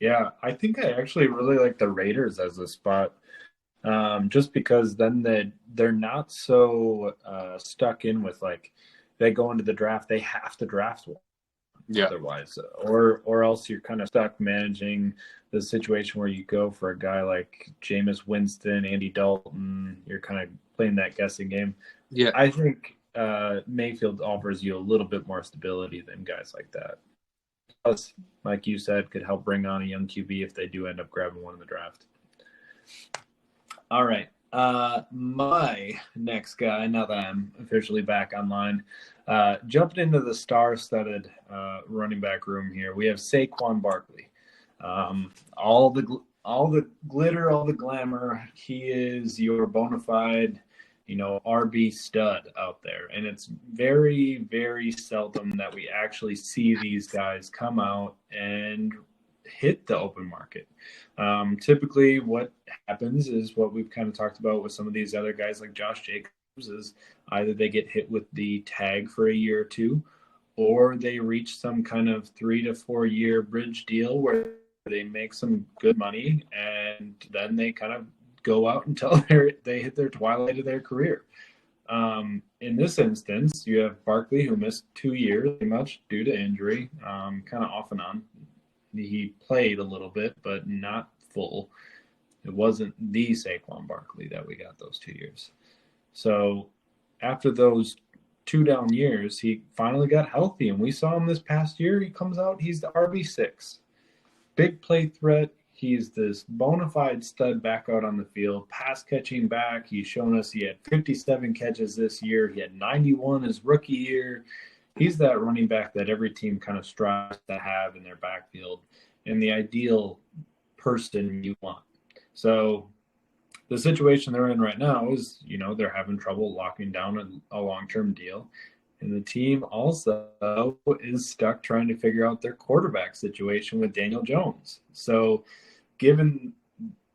Yeah, I think I actually really like the Raiders as a spot, just because then they're not so stuck in with, like, they go into the draft, they have to draft one. Yeah. Otherwise, or else you're kind of stuck managing the situation where you go for a guy like Jameis Winston, Andy Dalton. You're kind of playing that guessing game. Yeah, I think Mayfield offers you a little bit more stability than guys like that. Plus, like you said, could help bring on a young QB if they do end up grabbing one in the draft. All right. My next guy, now that I'm officially back online, jumping into the star-studded running back room here, we have Saquon Barkley. All the glitter, all the glamour. He is your bona fide, RB stud out there. And it's very, very seldom that we actually see these guys come out and hit the open market. Typically what happens is what we've kind of talked about with some of these other guys like Josh Jacobs, is either they get hit with the tag for a year or two, or they reach some kind of 3 to 4 year bridge deal where they make some good money, and then they kind of go out until they hit their twilight of their career. In this instance, you have Barkley, who missed 2 years pretty much due to injury, kind of off and on. He played a little bit, but not full. It wasn't the Saquon Barkley that we got those 2 years. So after those 2 down years, he finally got healthy, and we saw him this past year. He comes out, he's the RB6. Big play threat. He's this bona fide stud back out on the field, pass catching back. He's shown us he had 57 catches this year. He had 91 his rookie year. He's that running back that every team kind of strives to have in their backfield, and the ideal person you want. So the situation they're in right now is, they're having trouble locking down a long-term deal. And the team also is stuck trying to figure out their quarterback situation with Daniel Jones. So given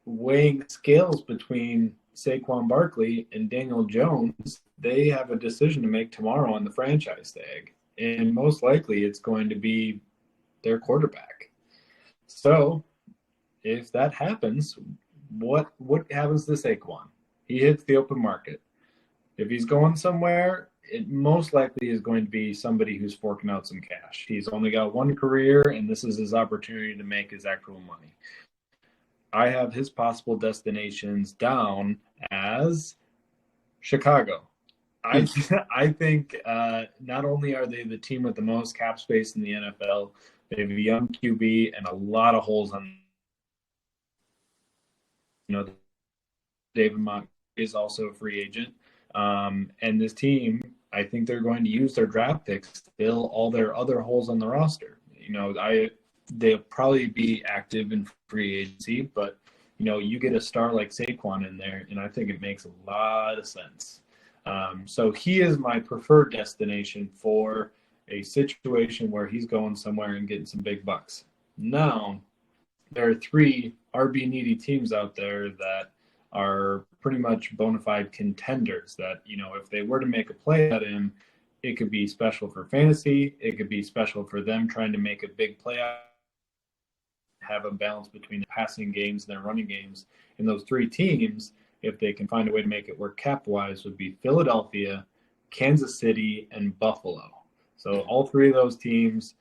weighing scales between Saquon Barkley and Daniel Jones, they have a decision to make tomorrow on the franchise tag. And most likely it's going to be their quarterback. So if that happens, what happens to Saquon? He hits the open market. If he's going somewhere, it most likely is going to be somebody who's forking out some cash. He's only got one career, and this is his opportunity to make his actual money. I have his possible destinations down as Chicago. I think not only are they the team with the most cap space in the NFL, they have a young QB and a lot of holes on. David Montgomery is also a free agent. And this team, I think they're going to use their draft picks to fill all their other holes on the roster. They'll probably be active in free agency, but you get a star like Saquon in there, and I think it makes a lot of sense. So he is my preferred destination for a situation where he's going somewhere and getting some big bucks. Now, there are 3 RB needy teams out there that are pretty much bona fide contenders that, if they were to make a play at him, it could be special for fantasy. It could be special for them trying to make a big play out, have a balance between the passing games and their running games. And those 3 teams, if they can find a way to make it work cap-wise, would be Philadelphia, Kansas City, and Buffalo. So all 3 of those teams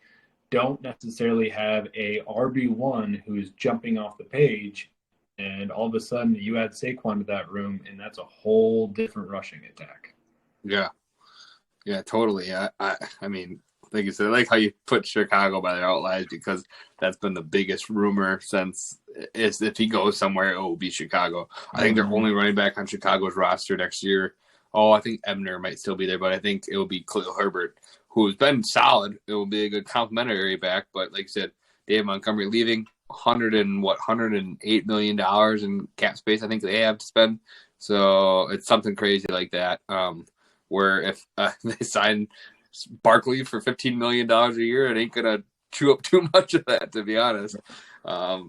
don't necessarily have a RB1 who's jumping off the page, and all of a sudden you add Saquon to that room, and that's a whole different rushing attack. Yeah, totally. I mean, like you said, I like how you put Chicago by their outliers, because that's been the biggest rumor since is if he goes somewhere, it will be Chicago. I think they're only running back on Chicago's roster next year. I think Ebner might still be there, but I think it will be Khalil Herbert, who's been solid. It will be a good complimentary back, but like I said, Dave Montgomery leaving, $108 million in cap space I think they have to spend. So it's something crazy like that. Where if they sign Barkley for $15 million a year, it ain't gonna chew up too much of that, to be honest. Like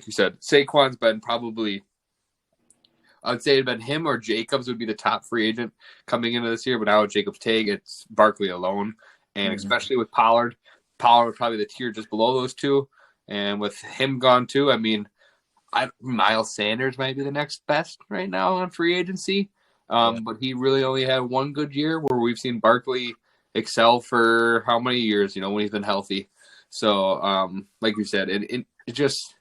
you said, Saquon's been probably, I'd say it'd been him or Jacobs would be the top free agent coming into this year, but now with Jacobs tag, it's Barkley alone. And especially with Pollard was probably the tier just below those 2. And with him gone too, I mean, Miles Sanders might be the next best right now on free agency. But he really only had 1 good year where we've seen Barkley excel for how many years, when he's been healthy. So, like you said, it just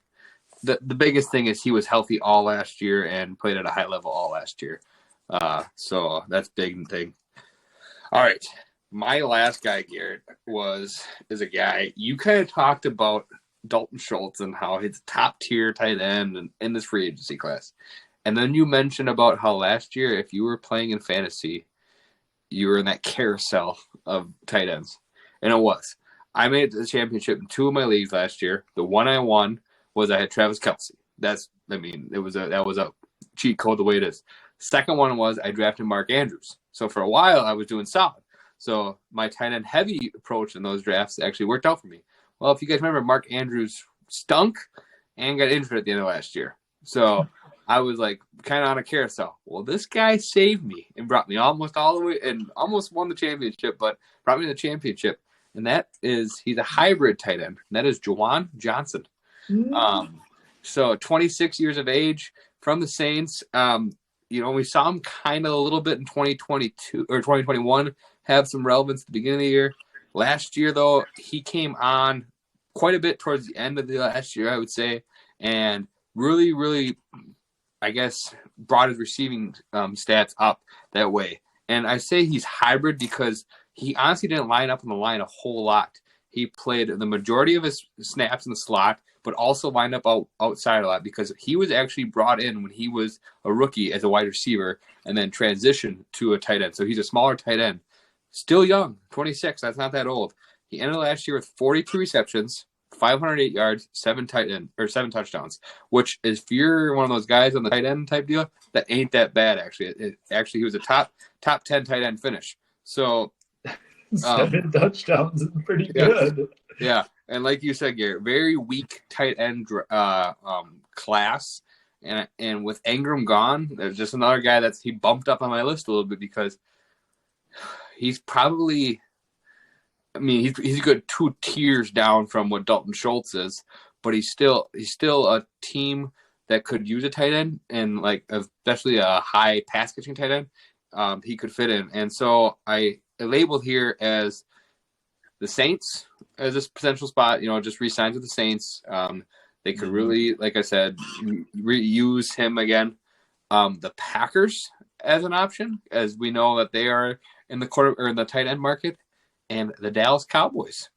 the biggest thing is he was healthy all last year and played at a high level all last year. So that's big thing. All right. My last guy, Garrett, is a guy you kind of talked about, Dalton Schultz, and how he's top tier tight end in this free agency class. And then you mentioned about how last year, if you were playing in fantasy, you were in that carousel of tight ends. And it was. I made it to the championship in 2 of my leagues last year. The one I won was I had Travis Kelce. That was a cheat code the way it is. Second one was I drafted Mark Andrews. So for a while, I was doing solid. So my tight end heavy approach in those drafts actually worked out for me. Well, if you guys remember, Mark Andrews stunk and got injured at the end of last year. So I was like kind of on a carousel. Well, this guy saved me and brought me almost all the way and almost won the championship, but brought me to the championship. And he's a hybrid tight end. And that is Juwan Johnson. So 26 years of age from the Saints. We saw him kind of a little bit in 2022 or 2021 have some relevance at the beginning of the year. Last year, though, he came on quite a bit towards the end of the last year, I would say, and really, really, I guess, brought his receiving stats up that way. And I say he's hybrid because he honestly didn't line up on the line a whole lot. He played the majority of his snaps in the slot, but also lined up outside a lot because he was actually brought in when he was a rookie as a wide receiver and then transitioned to a tight end. So he's a smaller tight end. Still young, 26. That's not that old. He ended last year with 42 receptions, 508 yards, 7 touchdowns, which is, if you're one of those guys on the tight end type deal, that ain't that bad, actually. He was a top 10 tight end finish. So 7 touchdowns is pretty good. Yeah. And like you said, Garrett, very weak tight end class. And with Ingram gone, there's just another guy he bumped up on my list a little bit because he's probably, he's a good 2 tiers down from what Dalton Schultz is, but he's still a team that could use a tight end, and especially a high pass catching tight end, he could fit in. And so I labeled here as the Saints as this potential spot, just re-signed with the Saints. They could really, like I said, reuse him again. The Packers as an option, as we know that they are in the tight end market, and the Dallas Cowboys.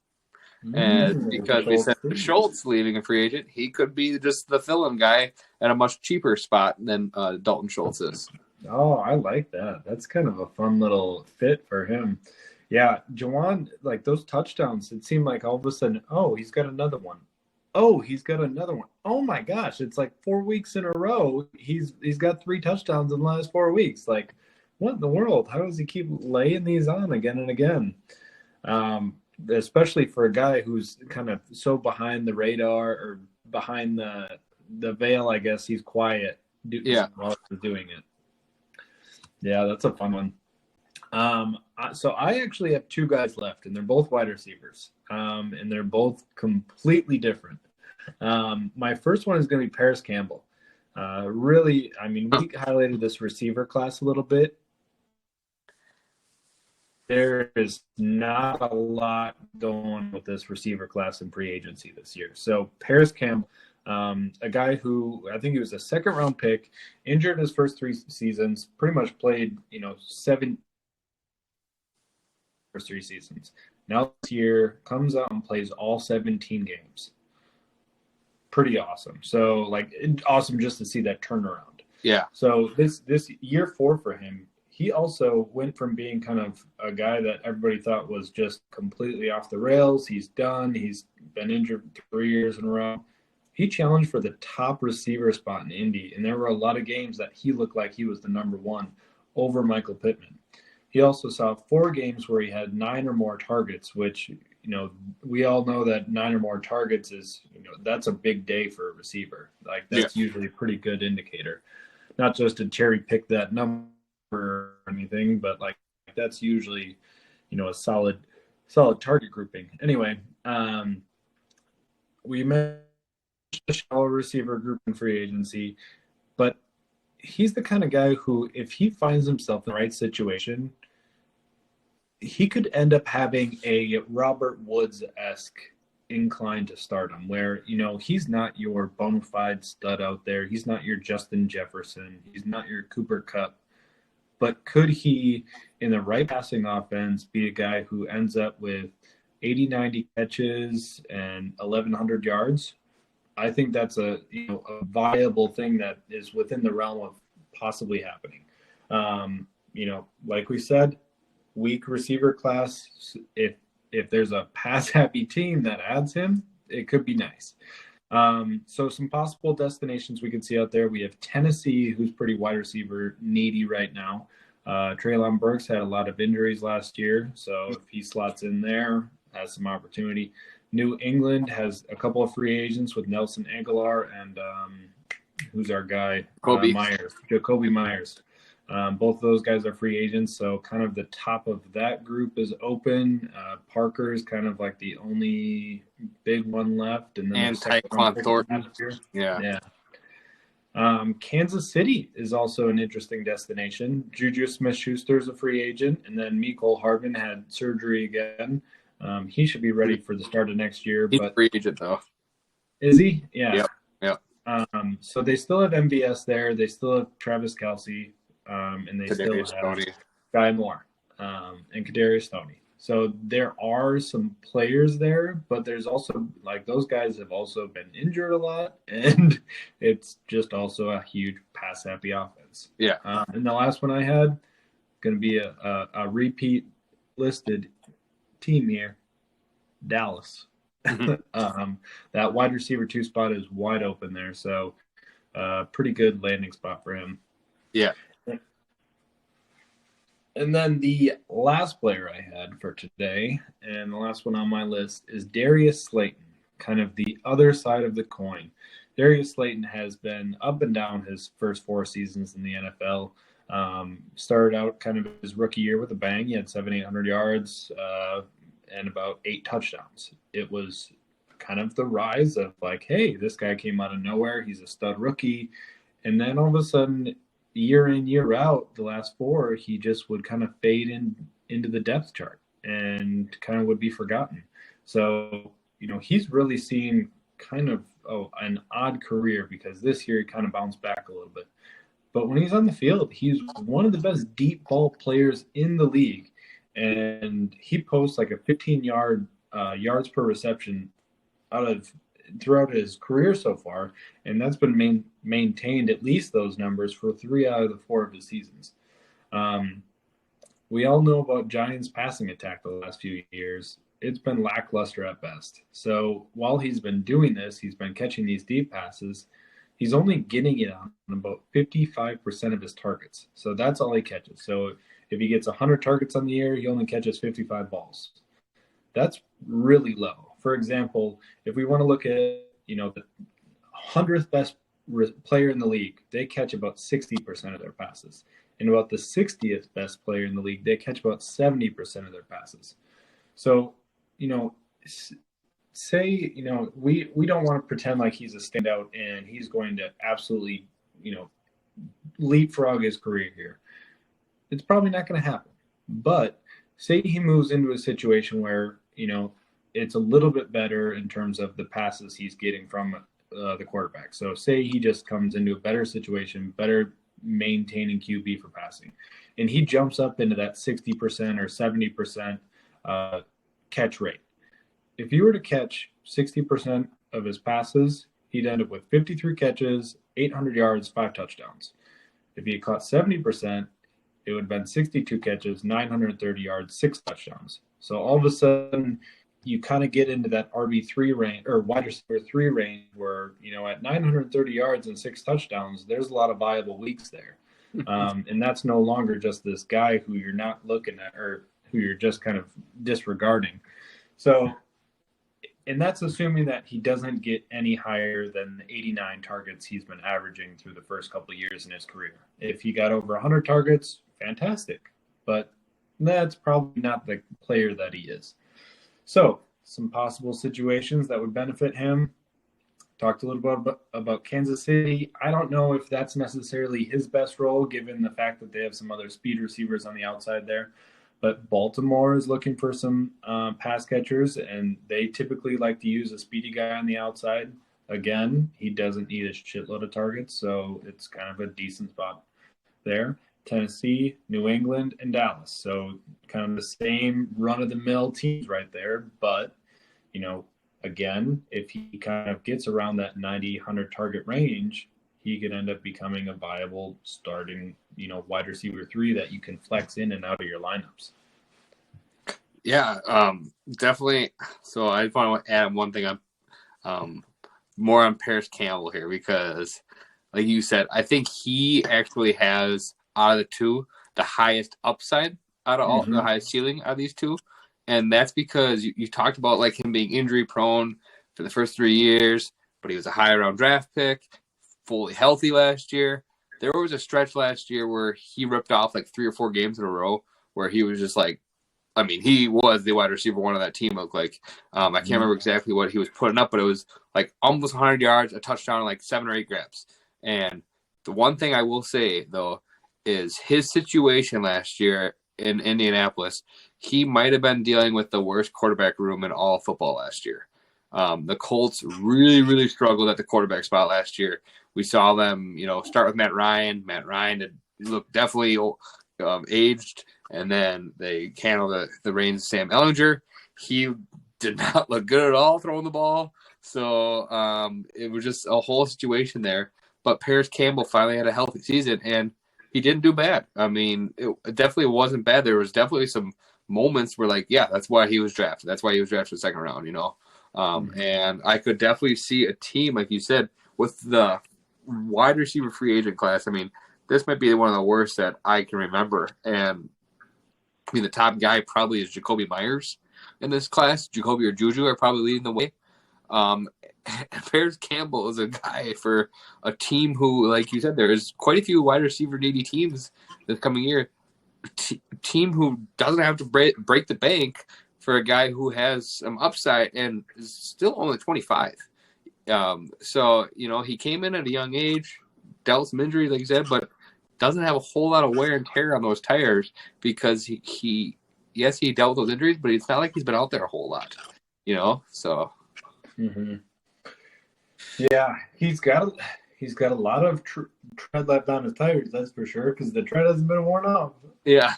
And because we said Schultz leaving a free agent, he could be just the fill-in guy at a much cheaper spot than Dalton Schultz is. Oh, I like that. That's kind of a fun little fit for him. Yeah, Jawan, like those touchdowns, it seemed like all of a sudden, oh, he's got another one. Oh, he's got another one. Oh my gosh, it's like 4 weeks in a row. He's got 3 touchdowns in the last 4 weeks. Like, what in the world? How does he keep laying these on again and again? Especially for a guy who's kind of so behind the radar or behind the veil, I guess he's quiet. While he's doing it. Yeah, that's a fun one. So I actually have 2 guys left, and they're both wide receivers, and they're both completely different. My first one is going to be Paris Campbell. Really, I mean, we highlighted this receiver class a little bit. There is not a lot going with this receiver class in free agency this year. So Paris Campbell, a guy who I think he was a second-round pick, injured his first 3 seasons, pretty much played, 7 first 3 seasons. Now this year comes out and plays all 17 games. Pretty awesome. So awesome just to see that turnaround. Yeah. So this year 4 for him, he also went from being kind of a guy that everybody thought was just completely off the rails. He's done. He's been injured 3 years in a row. He challenged for the top receiver spot in Indy, and there were a lot of games that he looked like he was the number 1 over Michael Pittman. He also saw 4 games where he had 9 or more targets, which, we all know that 9 or more targets is, that's a big day for a receiver. Like, that's usually a pretty good indicator. Not just to cherry pick that number or anything, but that's usually, a solid target grouping. Anyway, we mentioned the shallow receiver group in free agency, but he's the kind of guy who, if he finds himself in the right situation, he could end up having a Robert Woods-esque incline to stardom where, he's not your bona fide stud out there. He's not your Justin Jefferson. He's not your Cooper Kupp. But could he, in the right passing offense, be a guy who ends up with 80, 90 catches and 1,100 yards? I think that's a viable thing that is within the realm of possibly happening. Like we said, weak receiver class. If there's a pass happy team that adds him, it could be nice. So some possible destinations we can see out there. We have Tennessee, who's pretty wide receiver needy right now. Treylon Burks had a lot of injuries last year, so if he slots in there, has some opportunity. New England has a couple of free agents with Nelson Aguilar and who's our guy? Jacoby Myers. Both of those guys are free agents, so kind of the top of that group is open. Parker is kind of like the only big one left, and then Tyquan Thornton. Yeah. Kansas City is also an interesting destination. Juju Smith-Schuster is a free agent, and then Mecole Hardman had surgery again. He should be ready for the start of next year. He's a free agent, though. Is he? Yeah. Yep. So they still have MVS there. They still have Travis Kelce. And they Kadarius still have Toney. Guy Moore and Kadarius Toney. So there are some players there, but there's also those guys have also been injured a lot, and it's just also a huge pass happy offense. Yeah. And the last one I had going to be a repeat listed team here, Dallas. That wide receiver 2 spot is wide open there, so pretty good landing spot for him. Yeah. And then the last player I had for today, and the last one on my list, is Darius Slayton, kind of the other side of the coin. Darius Slayton has been up and down his first 4 seasons in the NFL. Started out kind of his rookie year with a bang. He had 700-800 yards and about 8 touchdowns. It was kind of the rise of hey, this guy came out of nowhere. He's a stud rookie. And then all of a sudden, year in, year out, the last 4, he just would kind of fade into the depth chart and kind of would be forgotten. So, he's really seen kind of an odd career because this year he kind of bounced back a little bit. But when he's on the field, he's one of the best deep ball players in the league. And he posts a 15 yards per reception out of throughout his career so far, and that's been maintained at least those numbers for 3 out of the 4 of his seasons. We all know about Giants' passing attack the last few years. It's been lackluster at best. So while he's been doing this, he's been catching these deep passes. He's only getting it on about 55% of his targets. So that's all he catches. So if he gets 100 targets on the year, he only catches 55 balls. That's really low. For example, if we want to look at, the 100th best player in the league, they catch about 60% of their passes. And about the 60th best player in the league, they catch about 70% of their passes. So, say, we don't want to pretend like he's a standout and he's going to absolutely, leapfrog his career here. It's probably not going to happen. But say he moves into a situation where, it's a little bit better in terms of the passes he's getting from the quarterback. So say he just comes into a better situation, better maintaining QB for passing, and he jumps up into that 60% or 70% catch rate. If he were to catch 60% of his passes, he'd end up with 53 catches, 800 yards, 5 touchdowns. If he had caught 70%, it would have been 62 catches, 930 yards, 6 touchdowns. So all of a sudden, you kind of get into that RB3 range or wide receiver 3 range where, at 930 yards and 6 touchdowns, there's a lot of viable weeks there. And that's no longer just this guy who you're not looking at or who you're just kind of disregarding. So, and that's assuming that he doesn't get any higher than the 89 targets he's been averaging through the first couple of years in his career. If he got over 100 targets, fantastic. But that's probably not the player that he is. So, some possible situations that would benefit him. Talked a little bit about Kansas City. I don't know if that's necessarily his best role, given the fact that they have some other speed receivers on the outside there. But Baltimore is looking for some pass catchers, and they typically like to use a speedy guy on the outside. Again, he doesn't need a shitload of targets, so it's kind of a decent spot there. Tennessee, New England, and Dallas. So kind of the same run-of-the-mill teams right there. But, again, if he kind of gets around that 90, 100 target range, he could end up becoming a viable starting, wide receiver 3 that you can flex in and out of your lineups. Yeah, definitely. So I just want to add one thing more on Paris Campbell here because, like you said, I think he actually has – out of the two, the highest upside out of all, the highest ceiling out of these two. And that's because you talked about like him being injury prone for the first 3 years, but he was a high round draft pick, fully healthy last year. There was a stretch last year where he ripped off like 3 or 4 games in a row where he was just like, he was the wide receiver one of that team. Looked like I can't remember exactly what he was putting up, but it was like almost 100 yards, a touchdown, like 7 or 8 grabs. And the one thing I will say though, is his situation last year in Indianapolis, he might have been dealing with the worst quarterback room in all football last year. The Colts really, really struggled at the quarterback spot last year. We saw them, start with Matt Ryan. Matt Ryan had looked definitely aged, and then they handled the reins of Sam Ehlinger. He did not look good at all throwing the ball. So it was just a whole situation there. But Paris Campbell finally had a healthy season, and he didn't do bad. It definitely wasn't bad. There was definitely some moments where, like, yeah, that's why he was drafted. That's why he was drafted second round, And I could definitely see a team, like you said, with the wide receiver free agent class. This might be one of the worst that I can remember. And the top guy probably is Jacoby Myers in this class. Jacoby or Juju are probably leading the way. Paris Campbell is a guy for a team who, like you said, there is quite a few wide receiver needy teams this coming year. Team who doesn't have to break the bank for a guy who has some upside and is still only 25. So, he came in at a young age, dealt some injuries, like you said, but doesn't have a whole lot of wear and tear on those tires because he dealt with those injuries, but it's not like he's been out there a whole lot, so. Mm-hmm. Yeah, he's got a lot of tread left on his tires, that's for sure, because the tread hasn't been worn off. Yeah.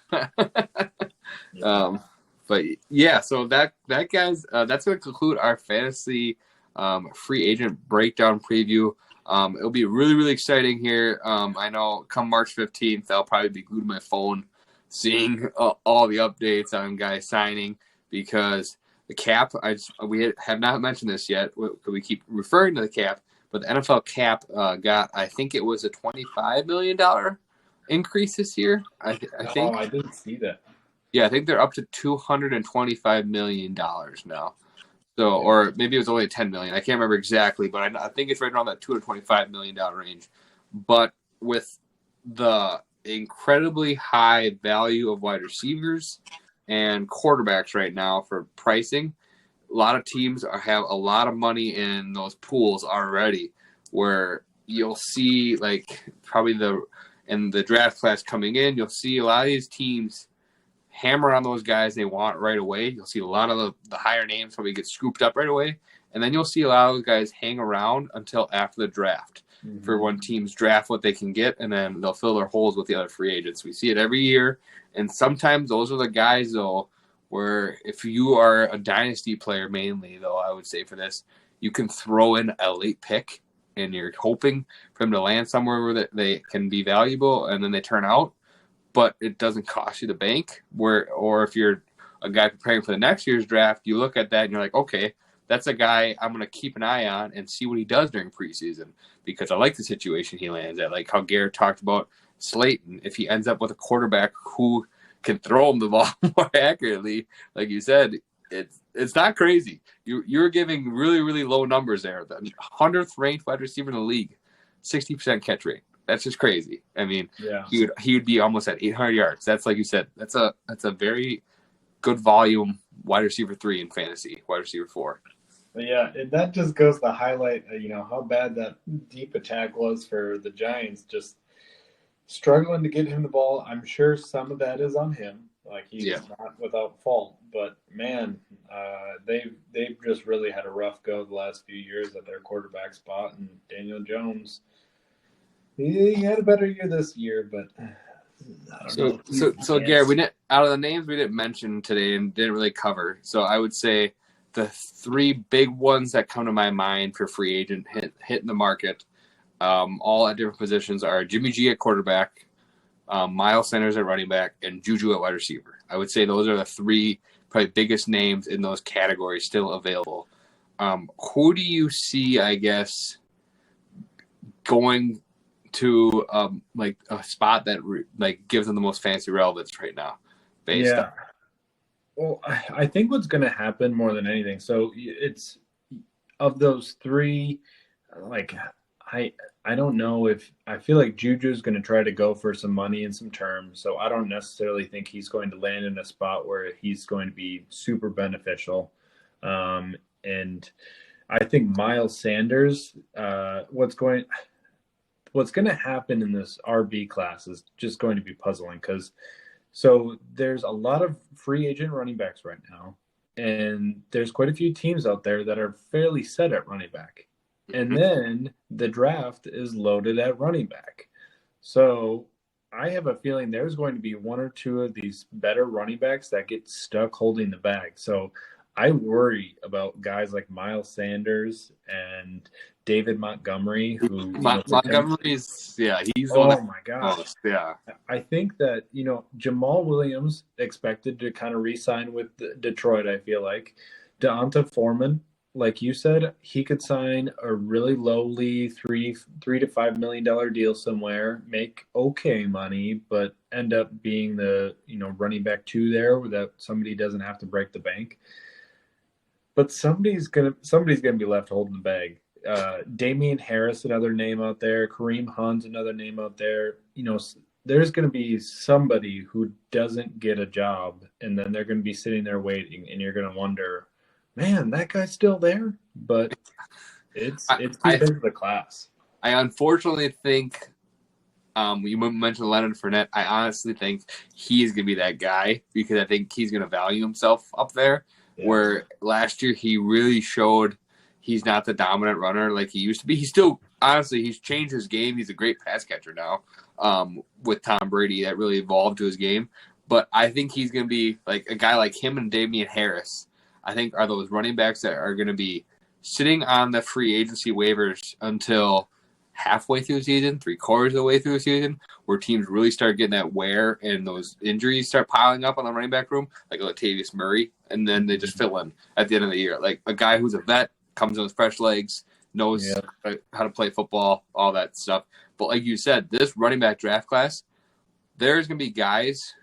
But yeah, so that guys, that's going to conclude our fantasy free agent breakdown preview. It'll be really, really exciting here. I know come March 15th, I'll probably be glued to my phone seeing all the updates on guys signing, because the cap, we have not mentioned this yet. We keep referring to the cap, but the NFL cap got, I think it was a $25 million increase this year. I think. I didn't see that. Yeah, I think they're up to $225 million now. So, or maybe it was only $10 million. I can't remember exactly, but I think it's right around that $225 million range. But with the incredibly high value of wide receivers and quarterbacks right now for pricing, a lot of teams have a lot of money in those pools already, where you'll see, like, probably in the draft class coming in, you'll see a lot of these teams hammer on those guys they want right away. You'll see a lot of the higher names probably get scooped up right away. And then you'll see a lot of those guys hang around until after the draft for when teams draft what they can get, and then they'll fill their holes with the other free agents. We see it every year. And sometimes those are the guys, though, where if you are a dynasty player mainly, though, I would say for this, you can throw in a late pick and you're hoping for them to land somewhere where they can be valuable, and then they turn out. But it doesn't cost you the bank. Or if you're a guy preparing for the next year's draft, you look at that and you're like, okay, that's a guy I'm going to keep an eye on and see what he does during preseason, because I like the situation he lands at. Like how Garrett talked about Slayton. If he ends up with a quarterback who can throw him the ball more accurately, like you said, it's not crazy. You're giving really, really low numbers there. The 100th ranked wide receiver in the league, 60% catch rate. That's just crazy. I mean, he would be almost at 800 yards. That's, like you said, that's a very good volume wide receiver 3 in fantasy, wide receiver 4. Yeah, that just goes to highlight, how bad that deep attack was for the Giants. Just struggling to get him the ball. I'm sure some of that is on him. Like, he's not without fault. But man, they've just really had a rough go the last few years at their quarterback spot. And Daniel Jones, he had a better year this year, but I don't know. So Gary, we didn't, out of the names we didn't mention today and didn't really cover. So I would say the 3 big ones that come to my mind for free agent hitting the market, all at different positions, are Jimmy G at quarterback, Miles Sanders at running back, and Juju at wide receiver. I would say those are the 3 probably biggest names in those categories still available. Who do you see, I guess, going to like a spot that gives them the most fancy relevance right now? Well, I think what's going to happen more than anything, so it's of those 3, like I don't know if I feel like Juju's going to try to go for some money and some terms, so I don't necessarily think he's going to land in a spot where he's going to be super beneficial. And I think Miles Sanders, what's going to happen in this RB class is just going to be puzzling, because so there's a lot of free agent running backs right now, and there's quite a few teams out there that are fairly set at running back. And then the draft is loaded at running back. So I have a feeling there's going to be 1 or 2 of these better running backs that get stuck holding the bag. So I worry about guys like Miles Sanders and David Montgomery, who Montgomery's he's oh my gosh. Most, yeah. I think that, Jamal Williams expected to kind of re-sign with Detroit, I feel like. Deonta Foreman, like you said, he could sign a really lowly $3 to $5 million deal somewhere, make okay money, but end up being the running back 2 there, that somebody doesn't have to break the bank. But somebody's gonna be left holding the bag. Damian Harris, another name out there. Kareem Hunt's another name out there. There's going to be somebody who doesn't get a job, and then they're going to be sitting there waiting, and you're going to wonder, man, that guy's still there. But it's too big of the class. I unfortunately think you mentioned Leonard Fournette. I honestly think he's going to be that guy, because I think he's going to value himself up there. Yeah. Where last year he really showed he's not the dominant runner like he used to be. He's still, honestly, he's changed his game. He's a great pass catcher now with Tom Brady. That really evolved to his game. But I think he's going to be like a guy like him and Damian Harris, I think, are those running backs that are going to be sitting on the free agency waivers until halfway through the season, 3/4 of the way through the season, where teams really start getting that wear and those injuries start piling up on the running back room, like Latavius Murray, and then they just fill in at the end of the year. Like a guy who's a vet, comes in with fresh legs, knows how to play football, all that stuff. But like you said, this running back draft class, there's going to be guys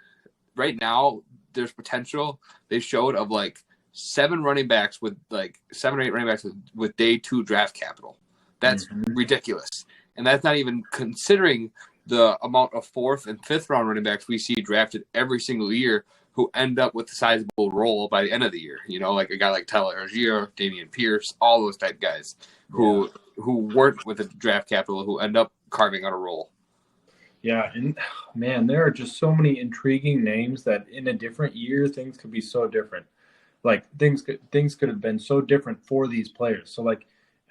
right now, there's potential they showed of like 7 or 8 running backs with day 2 draft capital. That's ridiculous. And that's not even considering the amount of 4th and 5th round running backs we see drafted every single year who end up with a sizable role by the end of the year. You know, like a guy like Tyler Algier, Dameon Pierce, all those type guys who weren't with the draft capital who end up carving out a role. Yeah, and man, there are just so many intriguing names that in a different year, things could be so different. Like things could have been so different for these players. So like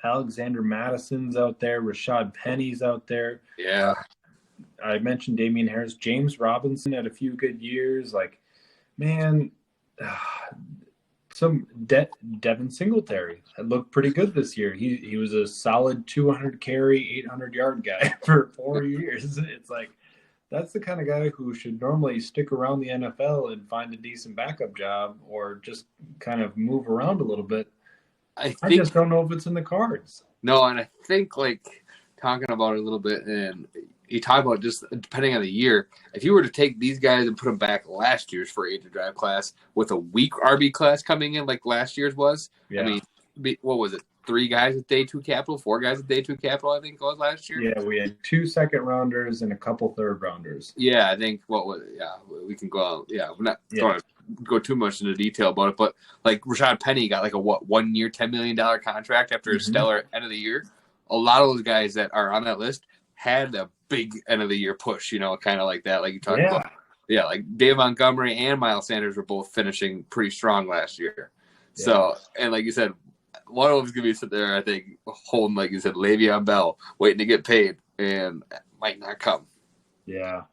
Alexander Madison's out there, Rashad Penny's out there. Yeah. I mentioned Damian Harris, James Robinson had a few good years. Like, man, Devin Singletary looked pretty good this year. He was a solid 200 carry, 800-yard guy for 4 years. It's like that's the kind of guy who should normally stick around the NFL and find a decent backup job or just kind of move around a little bit. I just don't know if it's in the cards. No, and I think like talking about it a little bit, and you talk about just depending on the year, if you were to take these guys and put them back last year's free agent draft class with a weak RB class coming in like last year's was, I mean, what was it? 3 guys with day 2 capital, 4 guys with day 2 capital, I think it was last year. Yeah, we had 2 second-rounders and a couple third-rounders. Yeah, I think we can go on. Yeah, we're not going to go too much into detail about it, but like Rashad Penny got like a 1 year, $10 million contract after a stellar end of the year. A lot of those guys that are on that list had a big end of the year push, you know, kind of like that, like you talked about. Yeah, like Dave Montgomery and Miles Sanders were both finishing pretty strong last year. Yeah. So, and like you said, one of them's going to be sitting there, I think, holding, like you said, Le'Veon Bell, waiting to get paid, and might not come. Yeah,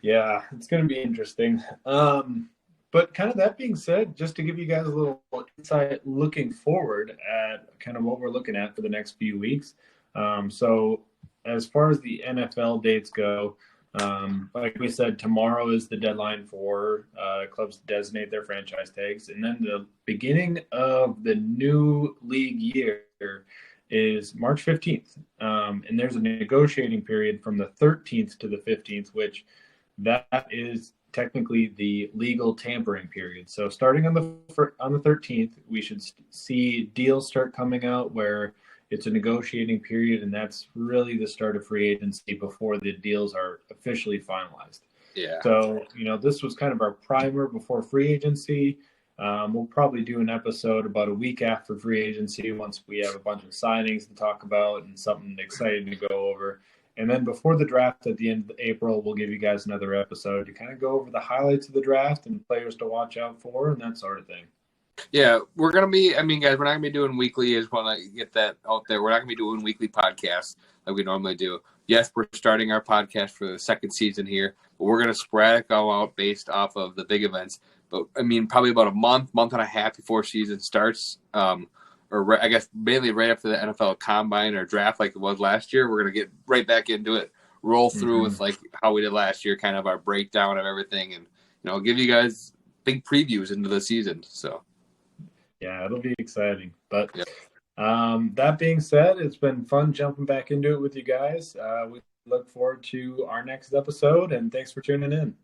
it's going to be interesting. But kind of that being said, just to give you guys a little insight looking forward at kind of what we're looking at for the next few weeks. So as far as the NFL dates go, like we said, tomorrow is the deadline for clubs to designate their franchise tags. And then the beginning of the new league year is March 15th. And there's a negotiating period from the 13th to the 15th, which that is technically the legal tampering period. So starting on the 13th, we should see deals start coming out where it's a negotiating period, and that's really the start of free agency before the deals are officially finalized. Yeah. So, you know, this was kind of our primer before free agency. We'll probably do an episode about a week after free agency once we have a bunch of signings to talk about and something exciting to go over. And then before the draft at the end of April, we'll give you guys another episode to kind of go over the highlights of the draft and players to watch out for and that sort of thing. Yeah, we're going to be, guys, we're not going to be doing weekly. I just want to get that out there. We're not going to be doing weekly podcasts like we normally do. Yes, we're starting our podcast for the second season here, but we're going to sporadic go out based off of the big events. But, probably about a month and a half before season starts, or I guess mainly right after the NFL Combine or draft like it was last year, we're going to get right back into it, roll through with like how we did last year, kind of our breakdown of everything, and, give you guys big previews into the season, so. Yeah, it'll be exciting. But that being said, it's been fun jumping back into it with you guys. We look forward to our next episode, and thanks for tuning in.